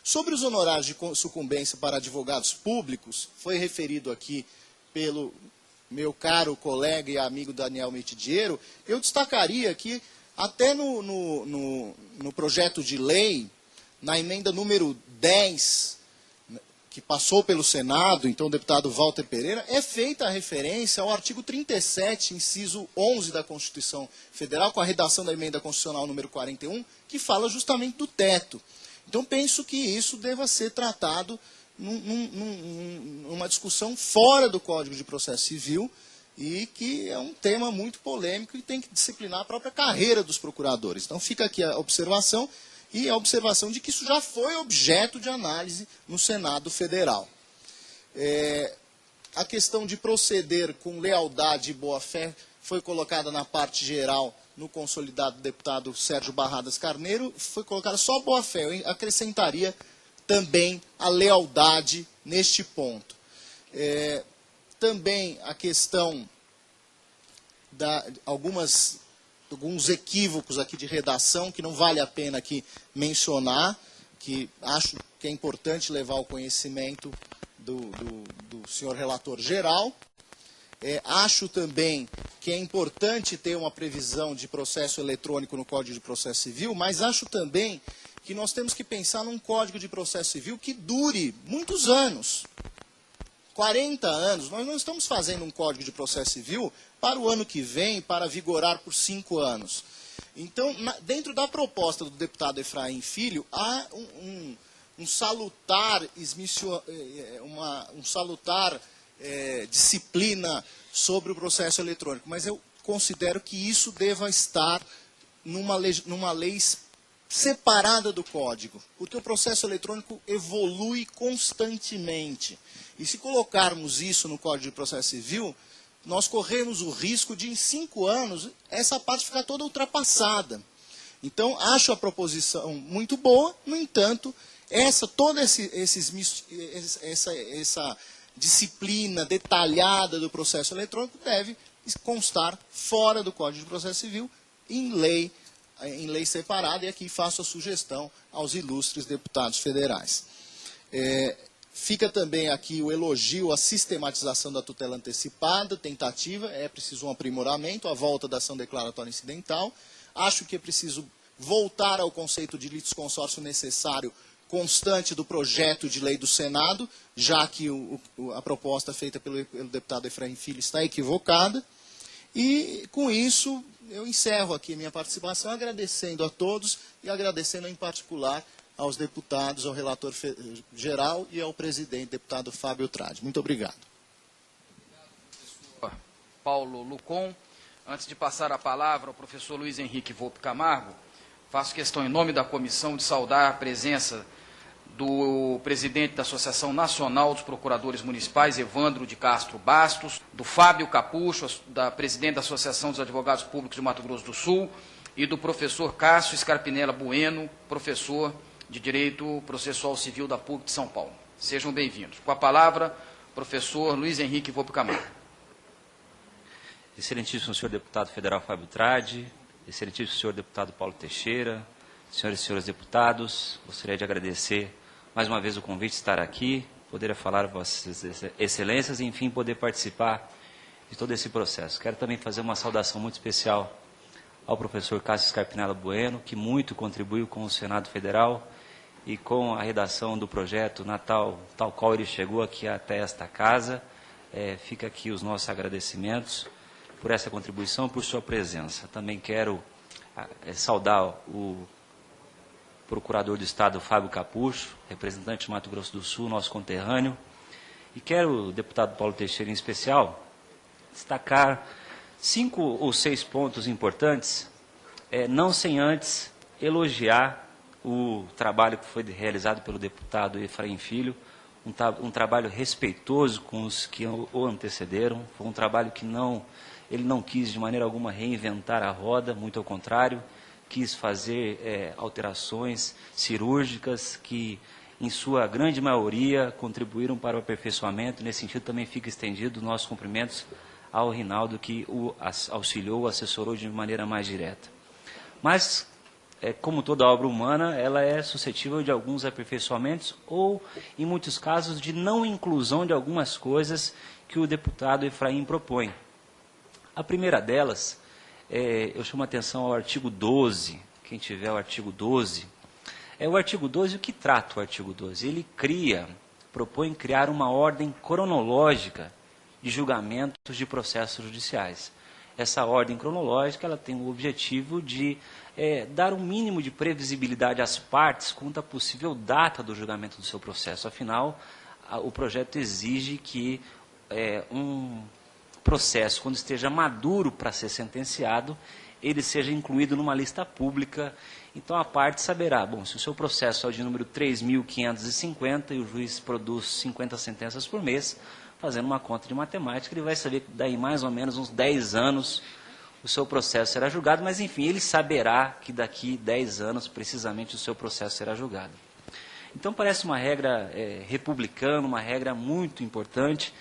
Sobre os honorários de sucumbência para advogados públicos, foi referido aqui pelo meu caro colega e amigo Daniel Mitidiero, eu destacaria que até no projeto de lei, na emenda número 10, que passou pelo Senado, então o deputado Walter Pereira, é feita a referência ao artigo 37, inciso 11 da Constituição Federal, com a redação da emenda constitucional número 41, que fala justamente do teto. Então, penso que isso deva ser tratado numa discussão fora do Código de Processo Civil, e que é um tema muito polêmico e tem que disciplinar a própria carreira dos procuradores. Então, fica aqui a observação, e a observação de que isso já foi objeto de análise no Senado Federal. A questão de proceder com lealdade e boa-fé foi colocada na parte geral no consolidado do deputado Sérgio Barradas Carneiro, foi colocada só boa-fé. Eu acrescentaria também a lealdade neste ponto. Também a questão alguns equívocos aqui de redação, que não vale a pena aqui mencionar, que acho que é importante levar ao conhecimento do senhor relator geral. Acho também que é importante ter uma previsão de processo eletrônico no Código de Processo Civil, mas acho também que nós temos que pensar num Código de Processo Civil que dure muitos anos. 40 anos, nós não estamos fazendo um Código de Processo Civil para o ano que vem, para vigorar por 5 anos. Então, dentro da proposta do deputado Efraim Filho, há um salutar disciplina sobre o processo eletrônico, mas eu considero que isso deva estar numa lei separada do código, porque o processo eletrônico evolui constantemente. E se colocarmos isso no Código de Processo Civil, nós corremos o risco de, em 5 anos, essa parte ficar toda ultrapassada. Então, acho a proposição muito boa, no entanto, toda essa disciplina detalhada do processo eletrônico deve constar fora do Código de Processo Civil, em lei separada, e aqui faço a sugestão aos ilustres deputados federais. Fica também aqui o elogio à sistematização da tutela antecipada, tentativa, é preciso um aprimoramento, a volta da ação declaratória incidental. Acho que é preciso voltar ao conceito de litisconsórcio necessário constante do projeto de lei do Senado, já que a proposta feita pelo deputado Efraim Filho está equivocada. E, com isso, eu encerro aqui a minha participação, agradecendo a todos e agradecendo em particular aos deputados, ao relator geral e ao presidente, deputado Fábio Tradi. Muito obrigado. Paulo Lucon. Antes de passar a palavra ao professor Luiz Henrique Volpe Camargo, faço questão, em nome da comissão, de saudar a presença do presidente da Associação Nacional dos Procuradores Municipais, Evandro de Castro Bastos, do Fábio Capucho, da presidente da Associação dos Advogados Públicos de Mato Grosso do Sul, e do professor Cássio Scarpinella Bueno, professor de Direito Processual Civil da PUC de São Paulo. Sejam bem-vindos. Com a palavra, professor Luiz Henrique Volpe Camargo. Excelentíssimo senhor deputado federal Fábio Tradi, excelentíssimo senhor deputado Paulo Teixeira, senhoras e senhores deputados, gostaria de agradecer mais uma vez o convite de estar aqui, poder falar vossas excelências e, enfim, poder participar de todo esse processo. Quero também fazer uma saudação muito especial ao professor Cássio Scarpinella Bueno, que muito contribuiu com o Senado Federal e com a redação do projeto Natal, tal qual ele chegou aqui até esta casa. Fica aqui os nossos agradecimentos por essa contribuição, por sua presença. Também quero saudar o Procurador do Estado, Fábio Capucho, representante de Mato Grosso do Sul, nosso conterrâneo. E quero, o deputado Paulo Teixeira em especial, destacar 5 ou 6 pontos importantes, não sem antes elogiar o trabalho que foi realizado pelo deputado Efraim Filho, um trabalho respeitoso com os que o antecederam, foi um trabalho que ele não quis de maneira alguma reinventar a roda, muito ao contrário, quis fazer alterações cirúrgicas que, em sua grande maioria, contribuíram para o aperfeiçoamento. Nesse sentido, também fica estendido nossos cumprimentos ao Rinaldo, que o auxiliou, assessorou de maneira mais direta. Mas, como toda obra humana, ela é suscetível de alguns aperfeiçoamentos ou, em muitos casos, de não inclusão de algumas coisas que o deputado Efraim propõe. A primeira delas, eu chamo a atenção ao artigo 12, quem tiver o artigo 12. O artigo 12, o que trata o artigo 12? Ele propõe criar uma ordem cronológica de julgamentos de processos judiciais. Essa ordem cronológica ela tem o objetivo de dar um mínimo de previsibilidade às partes quanto à possível data do julgamento do seu processo. Afinal, o projeto exige que um processo, quando esteja maduro para ser sentenciado, ele seja incluído numa lista pública. Então, a parte saberá, se o seu processo é o de número 3.550 e o juiz produz 50 sentenças por mês, fazendo uma conta de matemática, ele vai saber que daí mais ou menos uns 10 anos o seu processo será julgado, mas, enfim, ele saberá que daqui 10 anos, precisamente, o seu processo será julgado. Então, parece uma regra republicana, uma regra muito importante.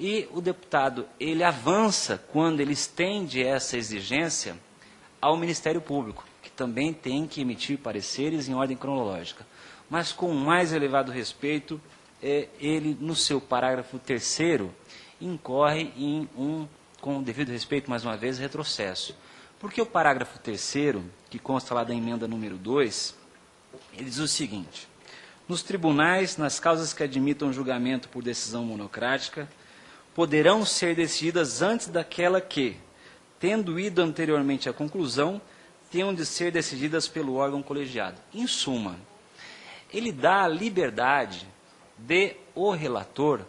E o deputado, ele avança quando ele estende essa exigência ao Ministério Público, que também tem que emitir pareceres em ordem cronológica. Mas com o mais elevado respeito, ele, no seu parágrafo 3º, incorre em com o devido respeito, mais uma vez, retrocesso. Porque o parágrafo 3º, que consta lá da emenda número 2, ele diz o seguinte: nos tribunais, nas causas que admitam julgamento por decisão monocrática, poderão ser decididas antes daquela que, tendo ido anteriormente à conclusão, tenham de ser decididas pelo órgão colegiado. Em suma, ele dá a liberdade de o relator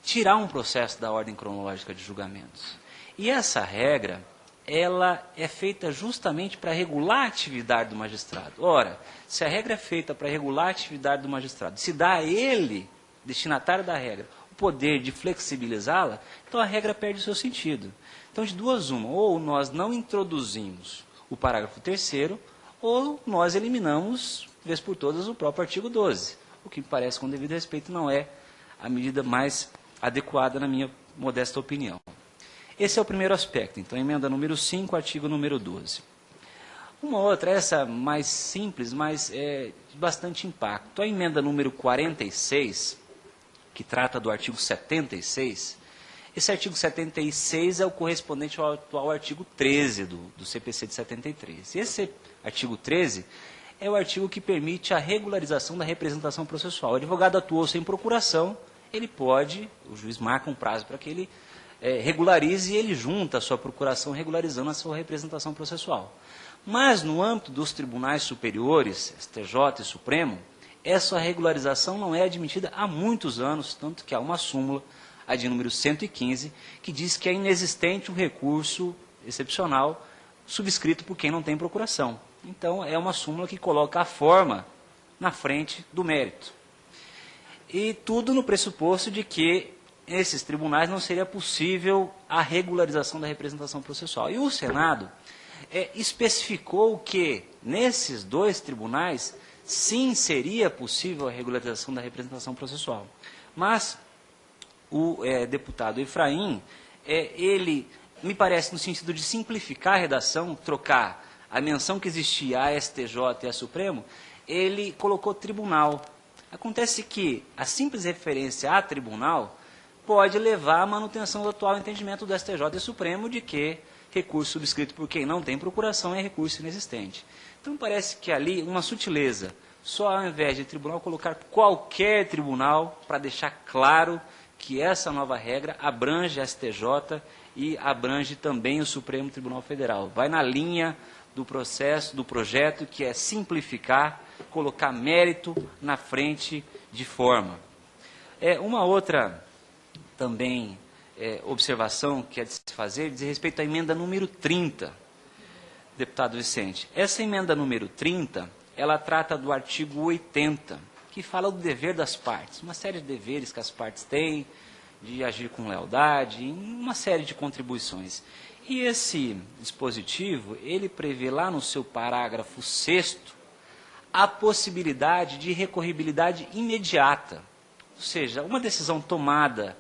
tirar um processo da ordem cronológica de julgamentos. E essa regra, ela é feita justamente para regular a atividade do magistrado. Ora, se a regra é feita para regular a atividade do magistrado, se dá a ele, destinatário da regra, o poder de flexibilizá-la, então a regra perde o seu sentido. Então, de duas uma, ou nós não introduzimos o parágrafo 3º, ou nós eliminamos, vez por todas, o próprio artigo 12, o que me parece, com devido respeito, não é a medida mais adequada, na minha modesta opinião. Esse é o primeiro aspecto. Então, emenda número 5, artigo número 12. Uma outra, essa mais simples, mas de bastante impacto. A emenda número 46, que trata do artigo 76, esse artigo 76 é o correspondente ao atual artigo 13 do CPC de 73. E esse artigo 13 é o artigo que permite a regularização da representação processual. O advogado atuou sem procuração, ele pode, o juiz marca um prazo para que ele regularize e ele junta a sua procuração regularizando a sua representação processual. Mas no âmbito dos tribunais superiores, STJ e Supremo, essa regularização não é admitida há muitos anos, tanto que há uma súmula, a de número 115, que diz que é inexistente um recurso excepcional subscrito por quem não tem procuração. Então, é uma súmula que coloca a forma na frente do mérito. E tudo no pressuposto de que esses tribunais não seria possível a regularização da representação processual. E o Senado especificou que, nesses dois tribunais, sim seria possível a regularização da representação processual. Mas o deputado Efraim, ele, me parece, no sentido de simplificar a redação, trocar a menção que existia a STJ e a Supremo, ele colocou tribunal. Acontece que a simples referência a tribunal pode levar à manutenção do atual entendimento do STJ e Supremo de que recurso subscrito por quem não tem procuração é recurso inexistente. Então, parece que ali uma sutileza, só ao invés de tribunal, colocar qualquer tribunal para deixar claro que essa nova regra abrange a STJ e abrange também o Supremo Tribunal Federal. Vai na linha do processo, do projeto, que é simplificar, colocar mérito na frente de forma. Uma outra também observação que é de se fazer diz respeito à emenda número 30, deputado Vicente. Essa emenda número 30, ela trata do artigo 80, que fala do dever das partes, uma série de deveres que as partes têm, de agir com lealdade, uma série de contribuições. E esse dispositivo, ele prevê lá no seu parágrafo 6º, a possibilidade de recorribilidade imediata. Ou seja, uma decisão tomada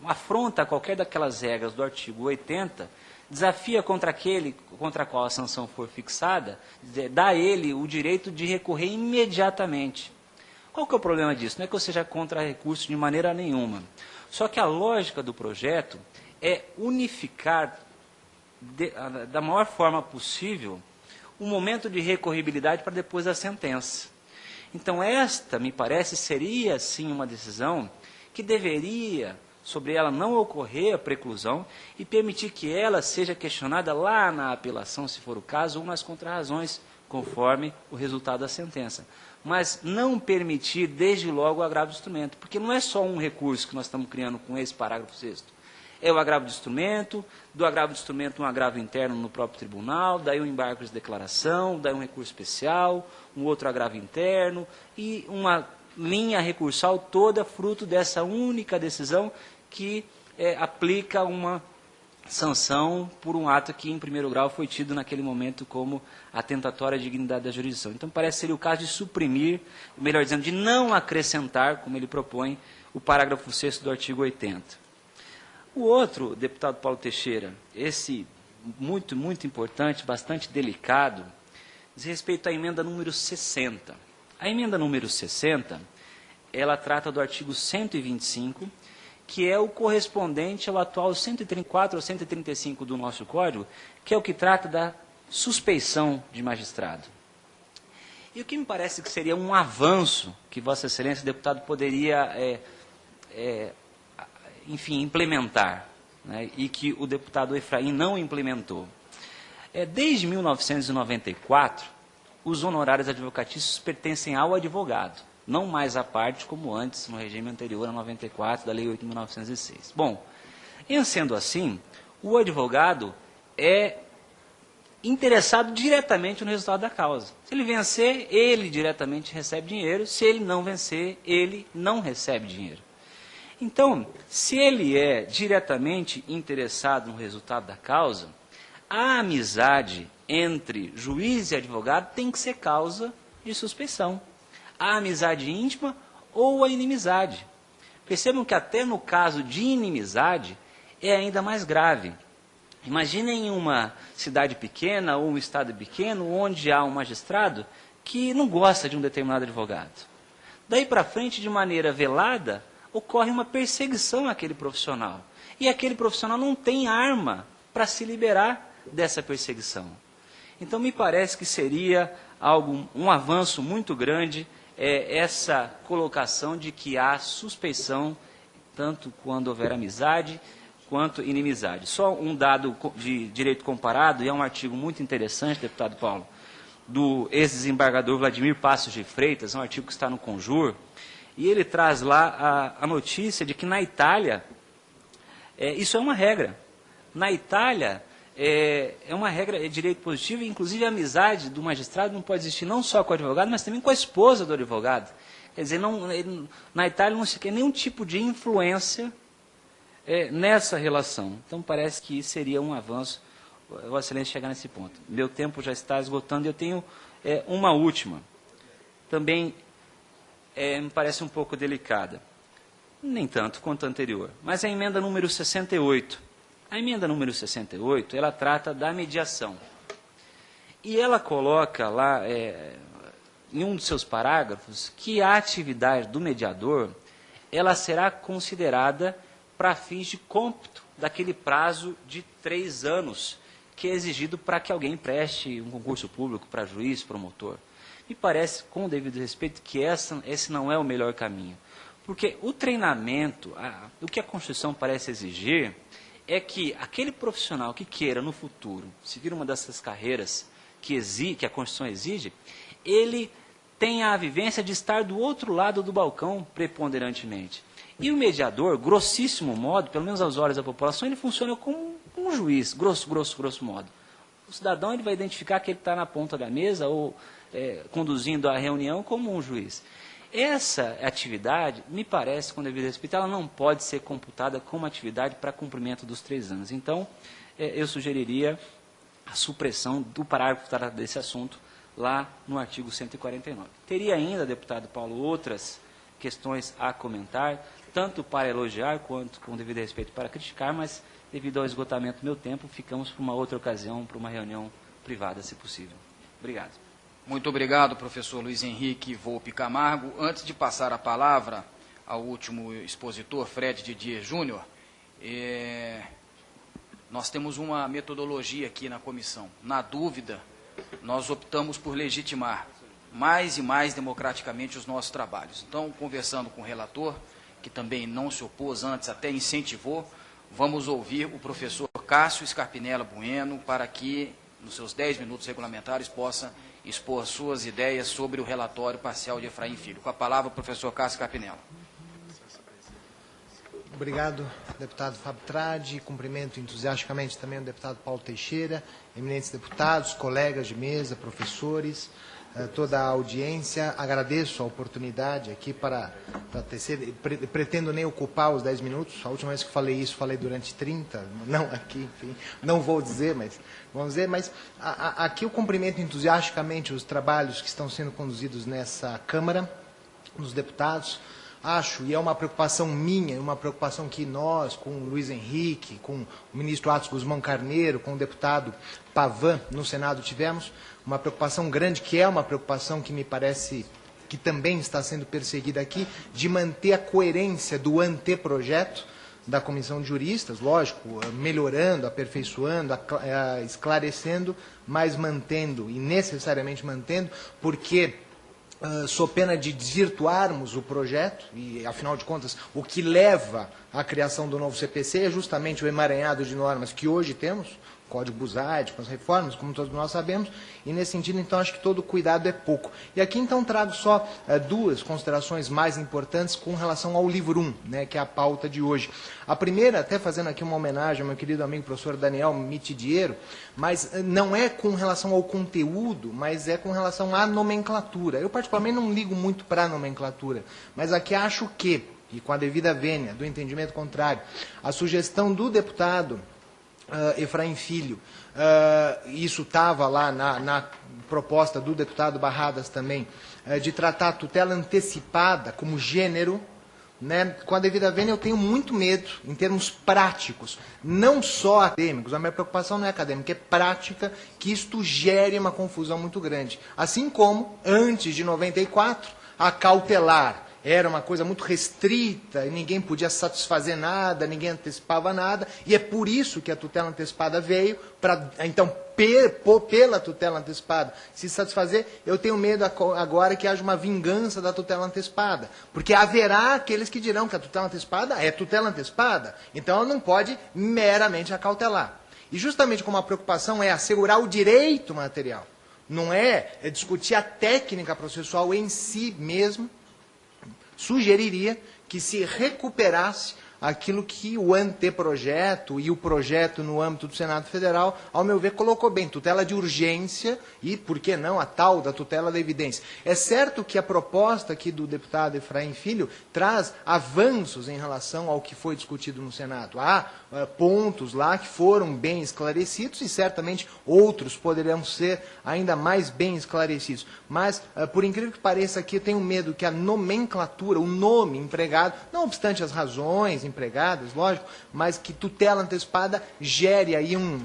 afronta qualquer daquelas regras do artigo 80, desafia contra aquele contra qual a sanção for fixada, dá a ele o direito de recorrer imediatamente. Qual que é o problema disso? Não é que eu seja contra recurso de maneira nenhuma. Só que a lógica do projeto é unificar da maior forma possível o momento de recorribilidade para depois da sentença. Então, esta, me parece, seria, sim, uma decisão que deveria, sobre ela não ocorrer a preclusão e permitir que ela seja questionada lá na apelação, se for o caso, ou nas contrarrazões, conforme o resultado da sentença. Mas não permitir, desde logo, o agravo de instrumento, porque não é só um recurso que nós estamos criando com esse parágrafo 6º. É o agravo de instrumento, do agravo de instrumento um agravo interno no próprio tribunal, daí um embargo de declaração, daí um recurso especial, um outro agravo interno e uma linha recursal toda fruto dessa única decisão que aplica uma sanção por um ato que, em primeiro grau, foi tido naquele momento como atentatória à dignidade da jurisdição. Então, parece que seria o caso de suprimir, melhor dizendo, de não acrescentar, como ele propõe, o parágrafo 6º do artigo 80. O outro, deputado Paulo Teixeira, esse muito, muito importante, bastante delicado, diz respeito à emenda número 60. A emenda número 60, ela trata do artigo 125, que é o correspondente ao atual 134 ou 135 do nosso Código, que é o que trata da suspeição de magistrado. E o que me parece que seria um avanço que Vossa Excelência, deputado, poderia, enfim, implementar, né, e que o deputado Efraim não implementou. Desde 1994, os honorários advocatícios pertencem ao advogado, não mais à parte como antes, no regime anterior a 94, da Lei 8.906. Bom, em sendo assim, o advogado é interessado diretamente no resultado da causa. Se ele vencer, ele diretamente recebe dinheiro. Se ele não vencer, ele não recebe dinheiro. Então, se ele é diretamente interessado no resultado da causa, a amizade entre juiz e advogado tem que ser causa de suspeição. A amizade íntima ou a inimizade. Percebam que até no caso de inimizade é ainda mais grave. Imaginem uma cidade pequena ou um estado pequeno onde há um magistrado que não gosta de um determinado advogado. Daí para frente, de maneira velada, ocorre uma perseguição àquele profissional. E aquele profissional não tem arma para se liberar dessa perseguição. Então, me parece que seria um avanço muito grande essa colocação de que há suspeição, tanto quando houver amizade quanto inimizade. Só um dado de direito comparado, e é um artigo muito interessante, deputado Paulo, do ex-desembargador Vladimir Passos de Freitas, é um artigo que está no Conjur, e ele traz lá a notícia de que na Itália, isso é uma regra. Na Itália, é uma regra, é direito positivo, inclusive a amizade do magistrado não pode existir não só com o advogado, mas também com a esposa do advogado. Quer dizer, na Itália não se quer nenhum tipo de influência nessa relação. Então, parece que seria um avanço, Vossa Excelência, chegar nesse ponto. Meu tempo já está esgotando e eu tenho uma última. Também me parece um pouco delicada. Nem tanto quanto a anterior. Mas a emenda número 68. A emenda número 68, ela trata da mediação. E ela coloca lá, em um dos seus parágrafos, que a atividade do mediador, ela será considerada para fins de cômputo daquele prazo de 3 anos que é exigido para que alguém preste um concurso público para juiz, promotor. Me parece, com o devido respeito, que esse não é o melhor caminho. Porque o treinamento, o que a Constituição parece exigir, é que aquele profissional que queira, no futuro, seguir uma dessas carreiras que a Constituição exige, ele tenha a vivência de estar do outro lado do balcão, preponderantemente. E o mediador, grossíssimo modo, pelo menos aos olhos da população, ele funciona como um juiz, grosso modo. O cidadão ele vai identificar que ele está na ponta da mesa ou conduzindo a reunião como um juiz. Essa atividade, me parece, com devido respeito, ela não pode ser computada como atividade para cumprimento dos 3 anos. Então, eu sugeriria a supressão do parágrafo que trata desse assunto lá no artigo 149. Teria ainda, deputado Paulo, outras questões a comentar, tanto para elogiar quanto, com devido respeito, para criticar, mas, devido ao esgotamento do meu tempo, ficamos para uma outra ocasião, para uma reunião privada, se possível. Obrigado. Muito obrigado, professor Luiz Henrique Volpi Camargo. Antes de passar a palavra ao último expositor, Fred Didier Júnior, nós temos uma metodologia aqui na comissão. Na dúvida, nós optamos por legitimar mais e mais democraticamente os nossos trabalhos. Então, conversando com o relator, que também não se opôs antes, até incentivou, vamos ouvir o professor Cássio Scarpinella Bueno para que, nos seus 10 minutos regulamentares, possa expor suas ideias sobre o relatório parcial de Efraim Filho. Com a palavra, o professor Cássio Scarpinella. Obrigado, deputado Fábio Tradi. Cumprimento entusiasticamente também o deputado Paulo Teixeira, eminentes deputados, colegas de mesa, professores, toda a audiência. Agradeço a oportunidade aqui para tecer. Pretendo nem ocupar os 10 minutos. A última vez que falei isso, falei durante 30. Não aqui, enfim, não vou dizer, mas vamos dizer. Mas aqui eu cumprimento entusiasticamente os trabalhos que estão sendo conduzidos nessa Câmara, dos deputados. Acho, e é uma preocupação minha, uma preocupação que nós, com o Luiz Henrique, com o ministro Atos Guzmão Carneiro, com o deputado Pavan, no Senado tivemos, uma preocupação grande, que é uma preocupação que me parece que também está sendo perseguida aqui, de manter a coerência do anteprojeto da Comissão de Juristas, lógico, melhorando, aperfeiçoando, esclarecendo, mas mantendo, e necessariamente mantendo, porque sou pena de desvirtuarmos o projeto, e, afinal de contas, o que leva à criação do novo CPC é justamente o emaranhado de normas que hoje temos, Código Busaide, com as reformas, como todos nós sabemos, e nesse sentido, então, acho que todo cuidado é pouco. E aqui, então, trago só duas considerações mais importantes com relação ao livro 1, né, que é a pauta de hoje. A primeira, até fazendo aqui uma homenagem ao meu querido amigo professor Daniel Mitidiero, mas não é com relação ao conteúdo, mas é com relação à nomenclatura. Eu, particularmente, não ligo muito para a nomenclatura, mas aqui acho que, e com a devida vênia do entendimento contrário, a sugestão do deputado Efraim Filho, isso estava lá na proposta do deputado Barradas também, de tratar a tutela antecipada como gênero, né? Com a devida vênia, eu tenho muito medo, em termos práticos, não só acadêmicos, a minha preocupação não é acadêmica, é prática, que isto gere uma confusão muito grande. Assim como, antes de 94, a cautelar era uma coisa muito restrita, e ninguém podia satisfazer nada, ninguém antecipava nada, e é por isso que a tutela antecipada veio, para, então, pela tutela antecipada se satisfazer. Eu tenho medo agora que haja uma vingança da tutela antecipada, porque haverá aqueles que dirão que a tutela antecipada é tutela antecipada, então ela não pode meramente acautelar. E justamente como a preocupação é assegurar o direito material, não é discutir a técnica processual em si mesmo, sugeriria que se recuperasse aquilo que o anteprojeto e o projeto no âmbito do Senado Federal, ao meu ver, colocou bem, tutela de urgência e, por que não, a tal da tutela da evidência. É certo que a proposta aqui do deputado Efraim Filho traz avanços em relação ao que foi discutido no Senado. Há pontos lá que foram bem esclarecidos e certamente outros poderão ser ainda mais bem esclarecidos. Mas, por incrível que pareça, aqui eu tenho medo que a nomenclatura, o nome empregado, não obstante as razões empregadas, lógico, mas que tutela antecipada gere aí um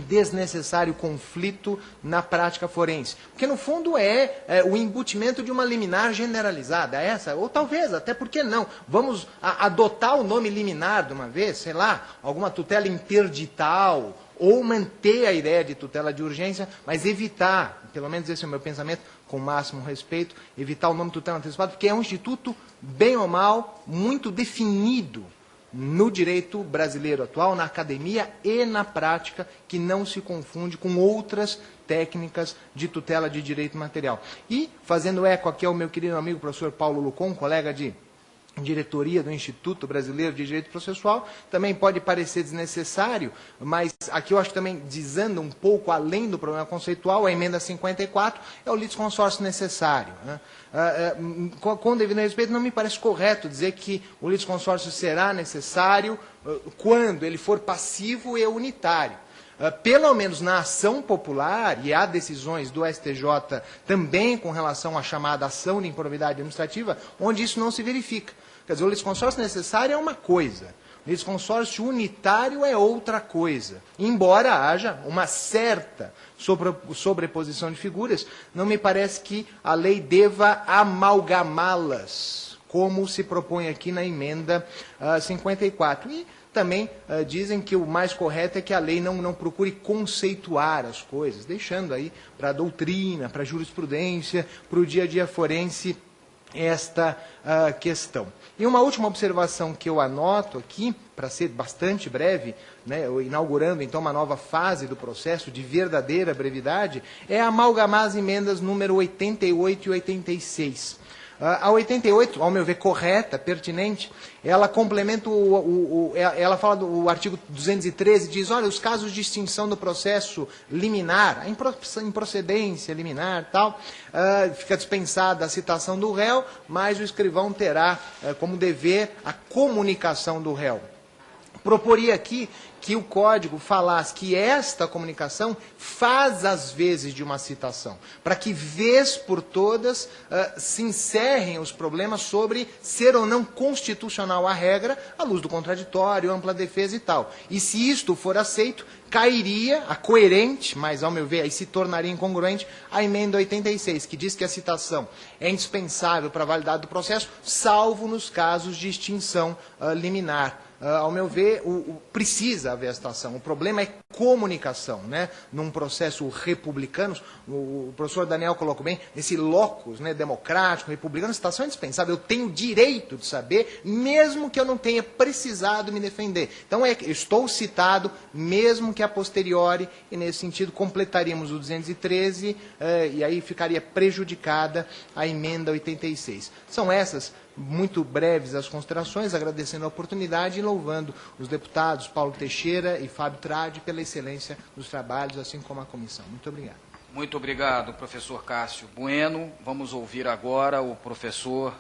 desnecessário conflito na prática forense. Porque, no fundo, é o embutimento de uma liminar generalizada, essa, ou talvez, até porque não, vamos adotar o nome liminar de uma vez, sei lá, alguma tutela interdital, ou manter a ideia de tutela de urgência, mas evitar, pelo menos esse é o meu pensamento, com o máximo respeito, evitar o nome tutela antecipada, porque é um instituto, bem ou mal, muito definido no direito brasileiro atual, na academia e na prática, que não se confunde com outras técnicas de tutela de direito material. E, fazendo eco aqui ao meu querido amigo professor Paulo Lucon, colega de diretoria do Instituto Brasileiro de Direito Processual, também pode parecer desnecessário, mas aqui eu acho que também desanda um pouco além do problema conceitual, a emenda 54 é o litisconsórcio necessário, né? Com devido respeito, não me parece correto dizer que o litisconsórcio será necessário quando ele for passivo e unitário. Pelo menos na ação popular, e há decisões do STJ também com relação à chamada ação de improbidade administrativa, onde isso não se verifica. Quer dizer, o litisconsórcio necessário é uma coisa, o litisconsórcio unitário é outra coisa. Embora haja uma certa sobreposição de figuras, não me parece que a lei deva amalgamá-las, como se propõe aqui na emenda 54. E também dizem que o mais correto é que a lei não procure conceituar as coisas, deixando aí para a doutrina, para a jurisprudência, para o dia a dia forense esta questão. E uma última observação que eu anoto aqui, para ser bastante breve, né, inaugurando então uma nova fase do processo de verdadeira brevidade, é amalgamar as emendas número 88 e 86. A 88, ao meu ver, correta, pertinente, ela complementa, ela fala do artigo 213, diz, olha, os casos de extinção do processo liminar, a improcedência liminar, tal, fica dispensada a citação do réu, mas o escrivão terá como dever a comunicação do réu. Proporia aqui que o código falasse que esta comunicação faz as vezes de uma citação, para que, vez por todas, se encerrem os problemas sobre ser ou não constitucional a regra, à luz do contraditório, ampla defesa e tal. E se isto for aceito, cairia a coerente, mas, ao meu ver, aí se tornaria incongruente, a emenda 86, que diz que a citação é indispensável para a validade do processo, salvo nos casos de extinção liminar. ao meu ver, precisa haver a situação. O problema é comunicação, né? Num processo republicano, o professor Daniel colocou bem, nesse locus, né, democrático, republicano, a situação é indispensável. Eu tenho direito de saber, mesmo que eu não tenha precisado me defender. Então, eu estou citado, mesmo que a posteriori, e nesse sentido completaríamos o 213, e aí ficaria prejudicada a emenda 86. São essas, muito breves, as considerações, agradecendo a oportunidade e louvando os deputados Paulo Teixeira e Fábio Tradi pela excelência dos trabalhos, assim como a comissão. Muito obrigado. Muito obrigado, professor Cássio Bueno. Vamos ouvir agora o professor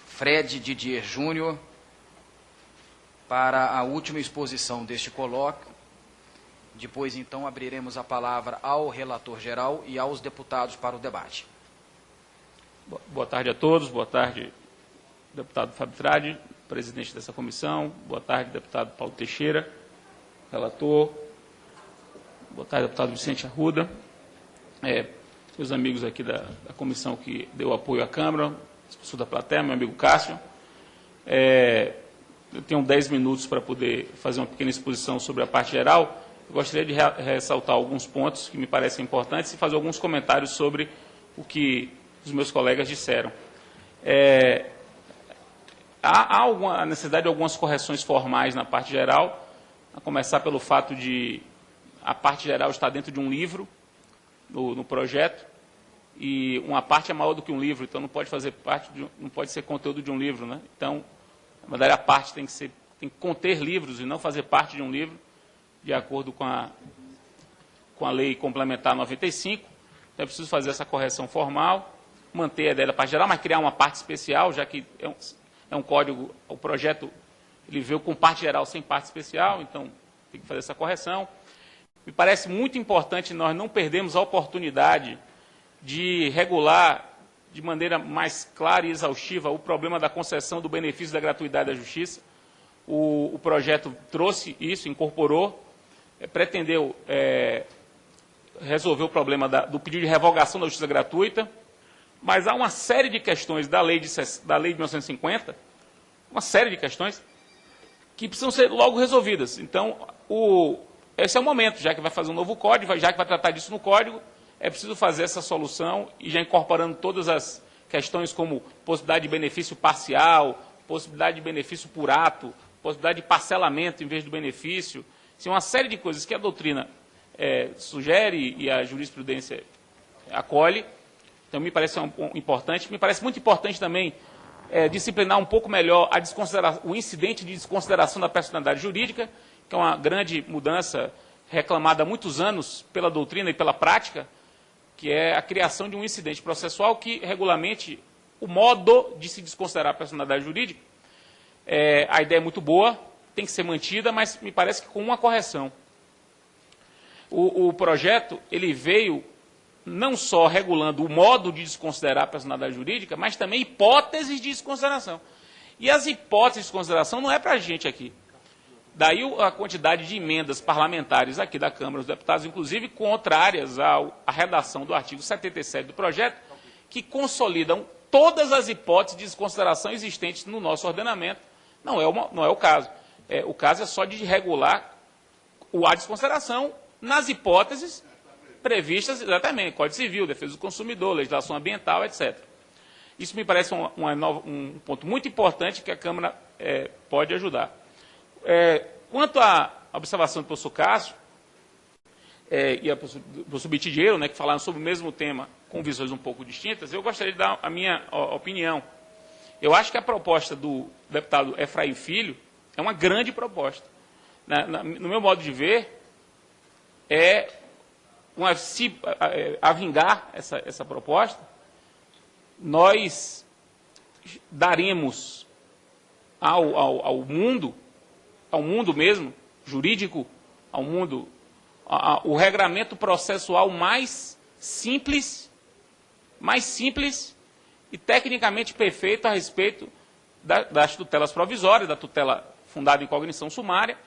Fred Didier Júnior para a última exposição deste colóquio. Depois, então, abriremos a palavra ao relator geral e aos deputados para o debate. Boa tarde a todos. Boa tarde, deputado Fábio Tradi, presidente dessa comissão. Boa tarde, deputado Paulo Teixeira, relator. Boa tarde, deputado Vicente Arruda. Meus amigos aqui da comissão que deu apoio à Câmara, professor da plateia, meu amigo Cássio. Eu tenho 10 minutos para poder fazer uma pequena exposição sobre a parte geral. Eu gostaria de ressaltar alguns pontos que me parecem importantes e fazer alguns comentários sobre o que os meus colegas disseram. Há alguma necessidade de algumas correções formais na parte geral, a começar pelo fato de a parte geral estar dentro de um livro, no projeto, e uma parte é maior do que um livro, então não pode fazer parte, não pode ser conteúdo de um livro, né? Então, na verdade, a parte tem que conter livros e não fazer parte de um livro, de acordo com a Lei Complementar 95. Então, é preciso fazer essa correção formal, manter a ideia da parte geral, mas criar uma parte especial, já que é um código, o projeto ele veio com parte geral sem parte especial, então tem que fazer essa correção. Me parece muito importante nós não perdermos a oportunidade de regular de maneira mais clara e exaustiva o problema da concessão do benefício da gratuidade da justiça. O projeto trouxe isso, incorporou, pretendeu resolver o problema do pedido de revogação da justiça gratuita, mas há uma série de questões da lei de 1950, uma série de questões que precisam ser logo resolvidas. Então, esse é o momento, já que vai fazer um novo código, já que vai tratar disso no código, é preciso fazer essa solução e já incorporando todas as questões como possibilidade de benefício parcial, possibilidade de benefício por ato, possibilidade de parcelamento em vez do benefício. Assim, uma série de coisas que a doutrina sugere e a jurisprudência acolhe. Então, me parece importante. Me parece muito importante também disciplinar um pouco melhor o incidente de desconsideração da personalidade jurídica, que é uma grande mudança reclamada há muitos anos pela doutrina e pela prática, que é a criação de um incidente processual que regulamente o modo de se desconsiderar a personalidade jurídica. A ideia é muito boa, tem que ser mantida, mas me parece que com uma correção. O projeto ele veio não só regulando o modo de desconsiderar a personalidade jurídica, mas também hipóteses de desconsideração. E as hipóteses de desconsideração não é para a gente aqui. Daí a quantidade de emendas parlamentares aqui da Câmara dos Deputados, inclusive contrárias à redação do artigo 77 do projeto, que consolidam todas as hipóteses de desconsideração existentes no nosso ordenamento. Não é o caso. O caso é só de regular a desconsideração nas hipóteses previstas, exatamente, Código Civil, Defesa do Consumidor, legislação ambiental, etc. Isso me parece um ponto muito importante que a Câmara pode ajudar. Quanto à observação do professor Cássio e do professor Bittigiero, que falaram sobre o mesmo tema com visões um pouco distintas, eu gostaria de dar a minha opinião. Eu acho que a proposta do deputado Efraim Filho é uma grande proposta. No meu modo de ver, a vingar essa proposta, nós daremos ao mundo mesmo, jurídico, ao mundo, o regramento processual mais simples e tecnicamente perfeito a respeito das tutelas provisórias, da tutela fundada em cognição sumária,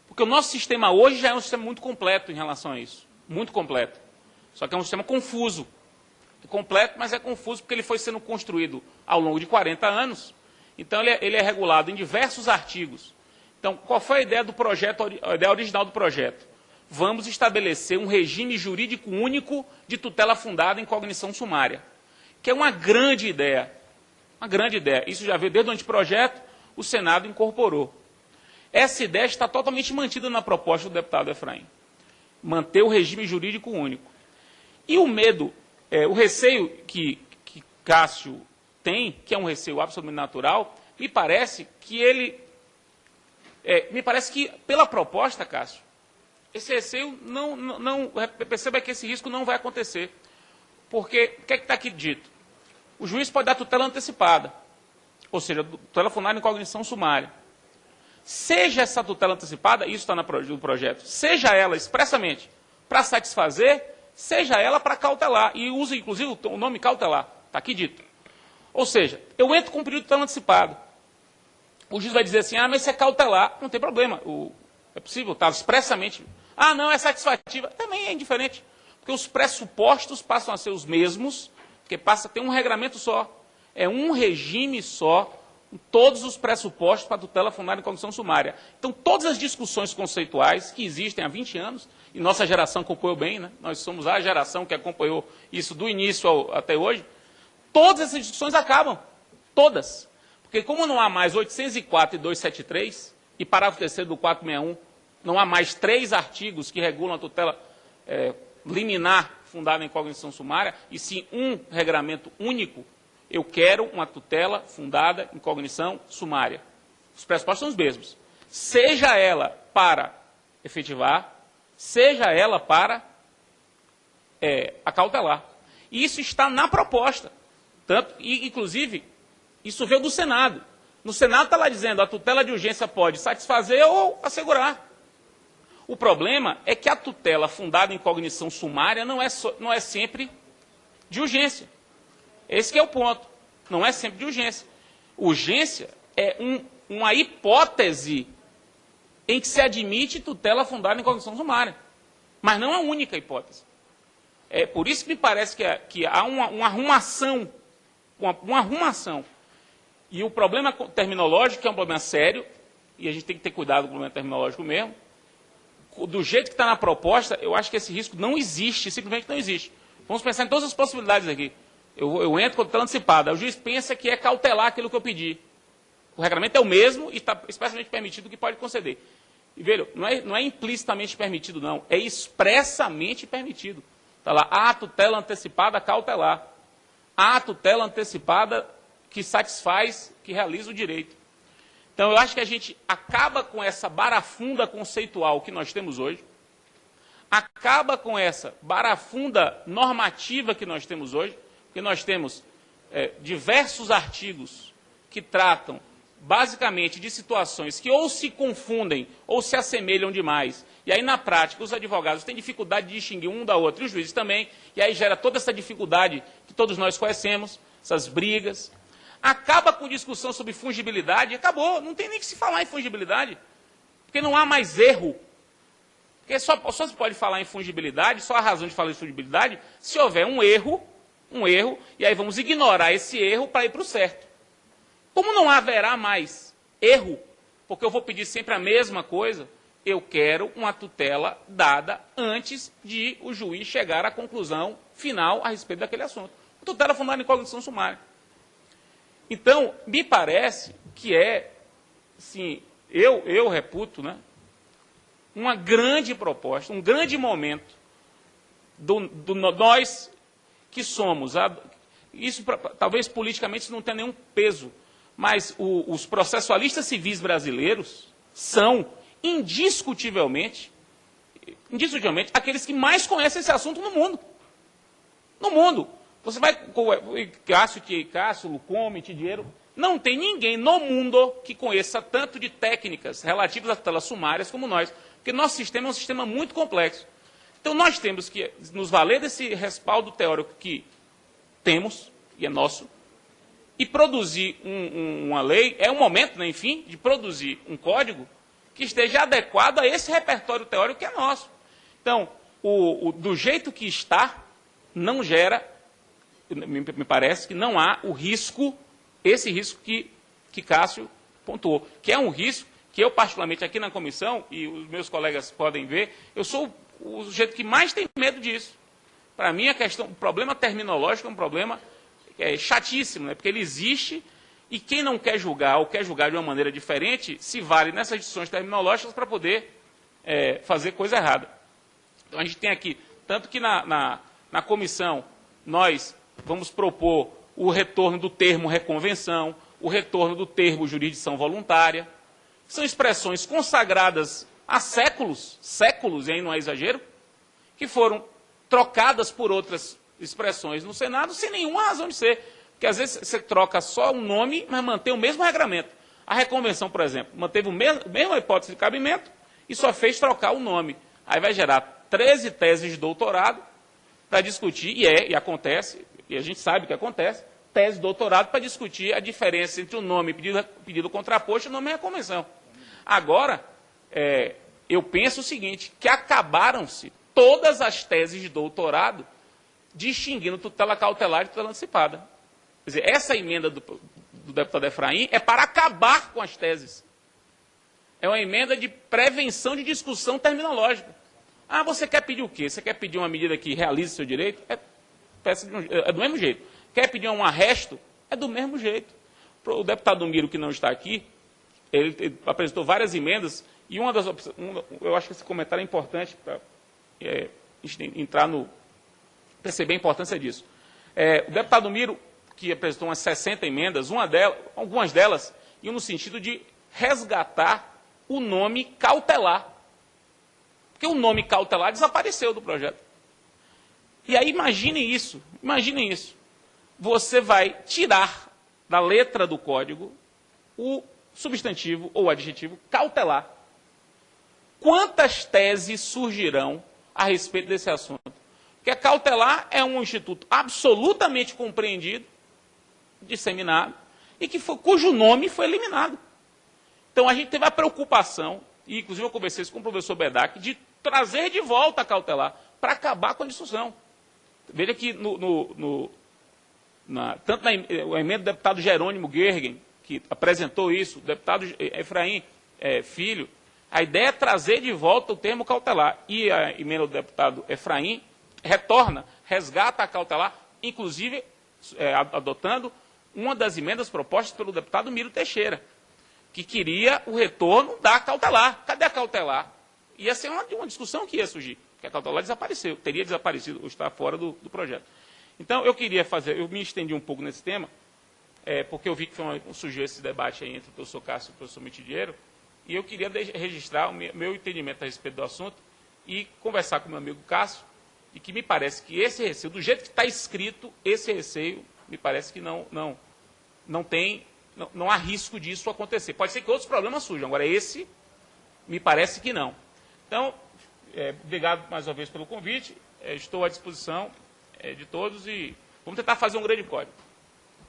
porque o nosso sistema hoje já é um sistema muito completo em relação a isso, muito completo. Só que é um sistema confuso. É completo, mas é confuso porque ele foi sendo construído ao longo de 40 anos Então, ele é regulado em diversos artigos. Então, qual foi a ideia do projeto, a ideia original do projeto? Vamos estabelecer um regime jurídico único de tutela fundada em cognição sumária, que é uma grande ideia. Uma grande ideia. Isso já veio desde o anteprojeto, o Senado incorporou. Essa ideia está totalmente mantida na proposta do deputado Efraim. Manter o regime jurídico único. E o medo, o receio que Cássio tem, que é um receio absolutamente natural, me parece que pela proposta, Cássio, esse receio perceba que esse risco não vai acontecer. Porque, o que é que está aqui dito? O juiz pode dar tutela antecipada, ou seja, tutela fundada em cognição sumária. Seja essa tutela antecipada, isso está no projeto, seja ela expressamente para satisfazer, seja ela para cautelar, e usa inclusive o nome cautelar, está aqui dito. Ou seja, eu entro com um período de tutela antecipada. O juiz vai dizer assim, mas isso é cautelar, não tem problema, é possível, está expressamente. Não, é satisfativa, também é indiferente, porque os pressupostos passam a ser os mesmos, porque passa a ter um regramento só, é um regime só, todos os pressupostos para a tutela fundada em cognição sumária. Então, todas as discussões conceituais que existem há 20 anos, e nossa geração acompanhou bem, né? Nós somos a geração que acompanhou isso do início até hoje, todas essas discussões acabam, todas. Porque como não há mais 804 e 273, e parágrafo 3º do 461, não há mais 3 artigos que regulam a tutela liminar fundada em cognição sumária, e sim um regramento único, eu quero uma tutela fundada em cognição sumária. Os pressupostos são os mesmos. Seja ela para efetivar, seja ela para acautelar. E isso está na proposta. Inclusive, isso veio do Senado. No Senado está lá dizendo, a tutela de urgência pode satisfazer ou assegurar. O problema é que a tutela fundada em cognição sumária não é sempre de urgência. Esse que é o ponto. Não é sempre de urgência. Urgência é uma hipótese em que se admite tutela fundada em cognição sumária. Mas não é a única hipótese. É por isso que me parece que há uma arrumação. Uma arrumação. E o problema terminológico, que é um problema sério, e a gente tem que ter cuidado com o problema terminológico mesmo, do jeito que está na proposta, eu acho que esse risco não existe, simplesmente não existe. Vamos pensar em todas as possibilidades aqui. Eu entro com tutela antecipada, o juiz pensa que é cautelar aquilo que eu pedi. O regramento é o mesmo e está expressamente permitido o que pode conceder. E veja, não é implicitamente permitido, não, é expressamente permitido. Está lá, a tutela antecipada cautelar. A tutela antecipada que satisfaz, que realiza o direito. Então, eu acho que a gente acaba com essa barafunda conceitual que nós temos hoje, acaba com essa barafunda normativa que nós temos hoje, porque nós temos diversos artigos que tratam, basicamente, de situações que ou se confundem ou se assemelham demais. E aí, na prática, os advogados têm dificuldade de distinguir um da outra, e os juízes também, e aí gera toda essa dificuldade que todos nós conhecemos, essas brigas. Acaba com discussão sobre fungibilidade, acabou, não tem nem que se falar em fungibilidade, porque não há mais erro. Porque só se pode falar em fungibilidade, só a razão de falar em fungibilidade, se houver um erro, e aí vamos ignorar esse erro para ir para o certo. Como não haverá mais erro, porque eu vou pedir sempre a mesma coisa, eu quero uma tutela dada antes de o juiz chegar à conclusão final a respeito daquele assunto. Tutela fundada em cognição sumária. Então, me parece que sim, eu reputo, né, uma grande proposta, um grande momento nós que somos, isso talvez politicamente isso não tenha nenhum peso, mas os processualistas civis brasileiros são indiscutivelmente aqueles que mais conhecem esse assunto no mundo. No mundo. Você vai com Cássio, Lucom, Mitidiero, não tem ninguém no mundo que conheça tanto de técnicas relativas às tutelas sumárias como nós, porque nosso sistema é um sistema muito complexo. Então, nós temos que nos valer desse respaldo teórico que temos, e é nosso, e produzir uma lei, é o momento, né, enfim, de produzir um código que esteja adequado a esse repertório teórico que é nosso. Então, do jeito que está, não gera, me parece que não há o risco, esse risco que que Cássio pontuou, que é um risco que eu, particularmente, aqui na comissão, e os meus colegas podem ver, eu sou o sujeito que mais tem medo disso. Para mim, o problema terminológico é um problema chatíssimo, né? Porque ele existe e quem não quer julgar ou quer julgar de uma maneira diferente, se vale nessas discussões terminológicas para poder fazer coisa errada. Então, a gente tem aqui, tanto que na comissão, nós vamos propor o retorno do termo reconvenção, o retorno do termo jurisdição voluntária. São expressões consagradas há séculos, e aí não é exagero, que foram trocadas por outras expressões no Senado sem nenhuma razão de ser. Porque às vezes você troca só um nome, mas mantém o mesmo regramento. A reconvenção, por exemplo, manteve a mesma hipótese de cabimento e só fez trocar o nome. Aí vai gerar 13 teses de doutorado para discutir, e acontece, e a gente sabe que acontece, tese de doutorado para discutir a diferença entre o nome pedido contraposto e o nome reconvenção. Agora, eu penso o seguinte, que acabaram-se todas as teses de doutorado distinguindo tutela cautelar de tutela antecipada. Quer dizer, essa emenda do deputado Efraim é para acabar com as teses. É uma emenda de prevenção de discussão terminológica. Ah, você quer pedir o quê? Você quer pedir uma medida que realize seu direito? É do mesmo jeito. Quer pedir um arresto? É do mesmo jeito. O deputado Miro, que não está aqui, ele apresentou várias emendas, e eu acho que esse comentário é importante para perceber a importância disso. O deputado Miro, que apresentou umas 60 emendas, algumas delas iam no sentido de resgatar o nome cautelar. Porque o nome cautelar desapareceu do projeto. E aí imaginem isso. Você vai tirar da letra do código o substantivo ou adjetivo cautelar. Quantas teses surgirão a respeito desse assunto? Porque cautelar é um instituto absolutamente compreendido, disseminado, e cujo nome foi eliminado. Então a gente teve a preocupação, e inclusive eu conversei isso com o professor Bedak, de trazer de volta a cautelar, para acabar com a discussão. Veja que tanto na emenda do deputado Jerônimo Gergen, que apresentou isso, o deputado Efraim Filho, a ideia é trazer de volta o termo cautelar. E a emenda do deputado Efraim resgata a cautelar, inclusive adotando uma das emendas propostas pelo deputado Miro Teixeira, que queria o retorno da cautelar. Cadê a cautelar? Ia ser uma discussão que ia surgir, porque a cautelar desapareceu, teria desaparecido ou está fora do projeto. Então, eu me estendi um pouco nesse tema, porque eu vi que surgiu esse debate aí entre o professor Cássio e o professor Mitidiero, e eu queria registrar o meu entendimento a respeito do assunto e conversar com o meu amigo Cássio, e que me parece que esse receio, do jeito que está escrito, esse receio, me parece que não há risco disso acontecer. Pode ser que outros problemas surjam, agora esse, me parece que não. Então, obrigado mais uma vez pelo convite, estou à disposição de todos e vamos tentar fazer um grande código.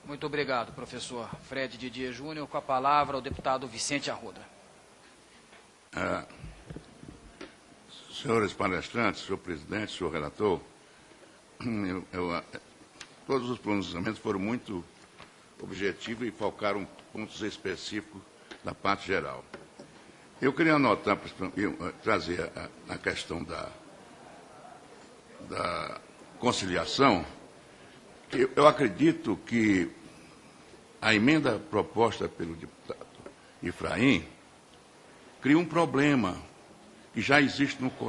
Muito obrigado, professor Fred Didier Júnior. Com a palavra, o deputado Vicente Arruda. Senhores palestrantes, senhor presidente, senhor relator, todos os pronunciamentos foram muito objetivos e focaram pontos específicos da parte geral. Eu queria anotar, trazer a questão da conciliação. Eu acredito que a emenda proposta pelo deputado Efraim cria um problema que já existe no Código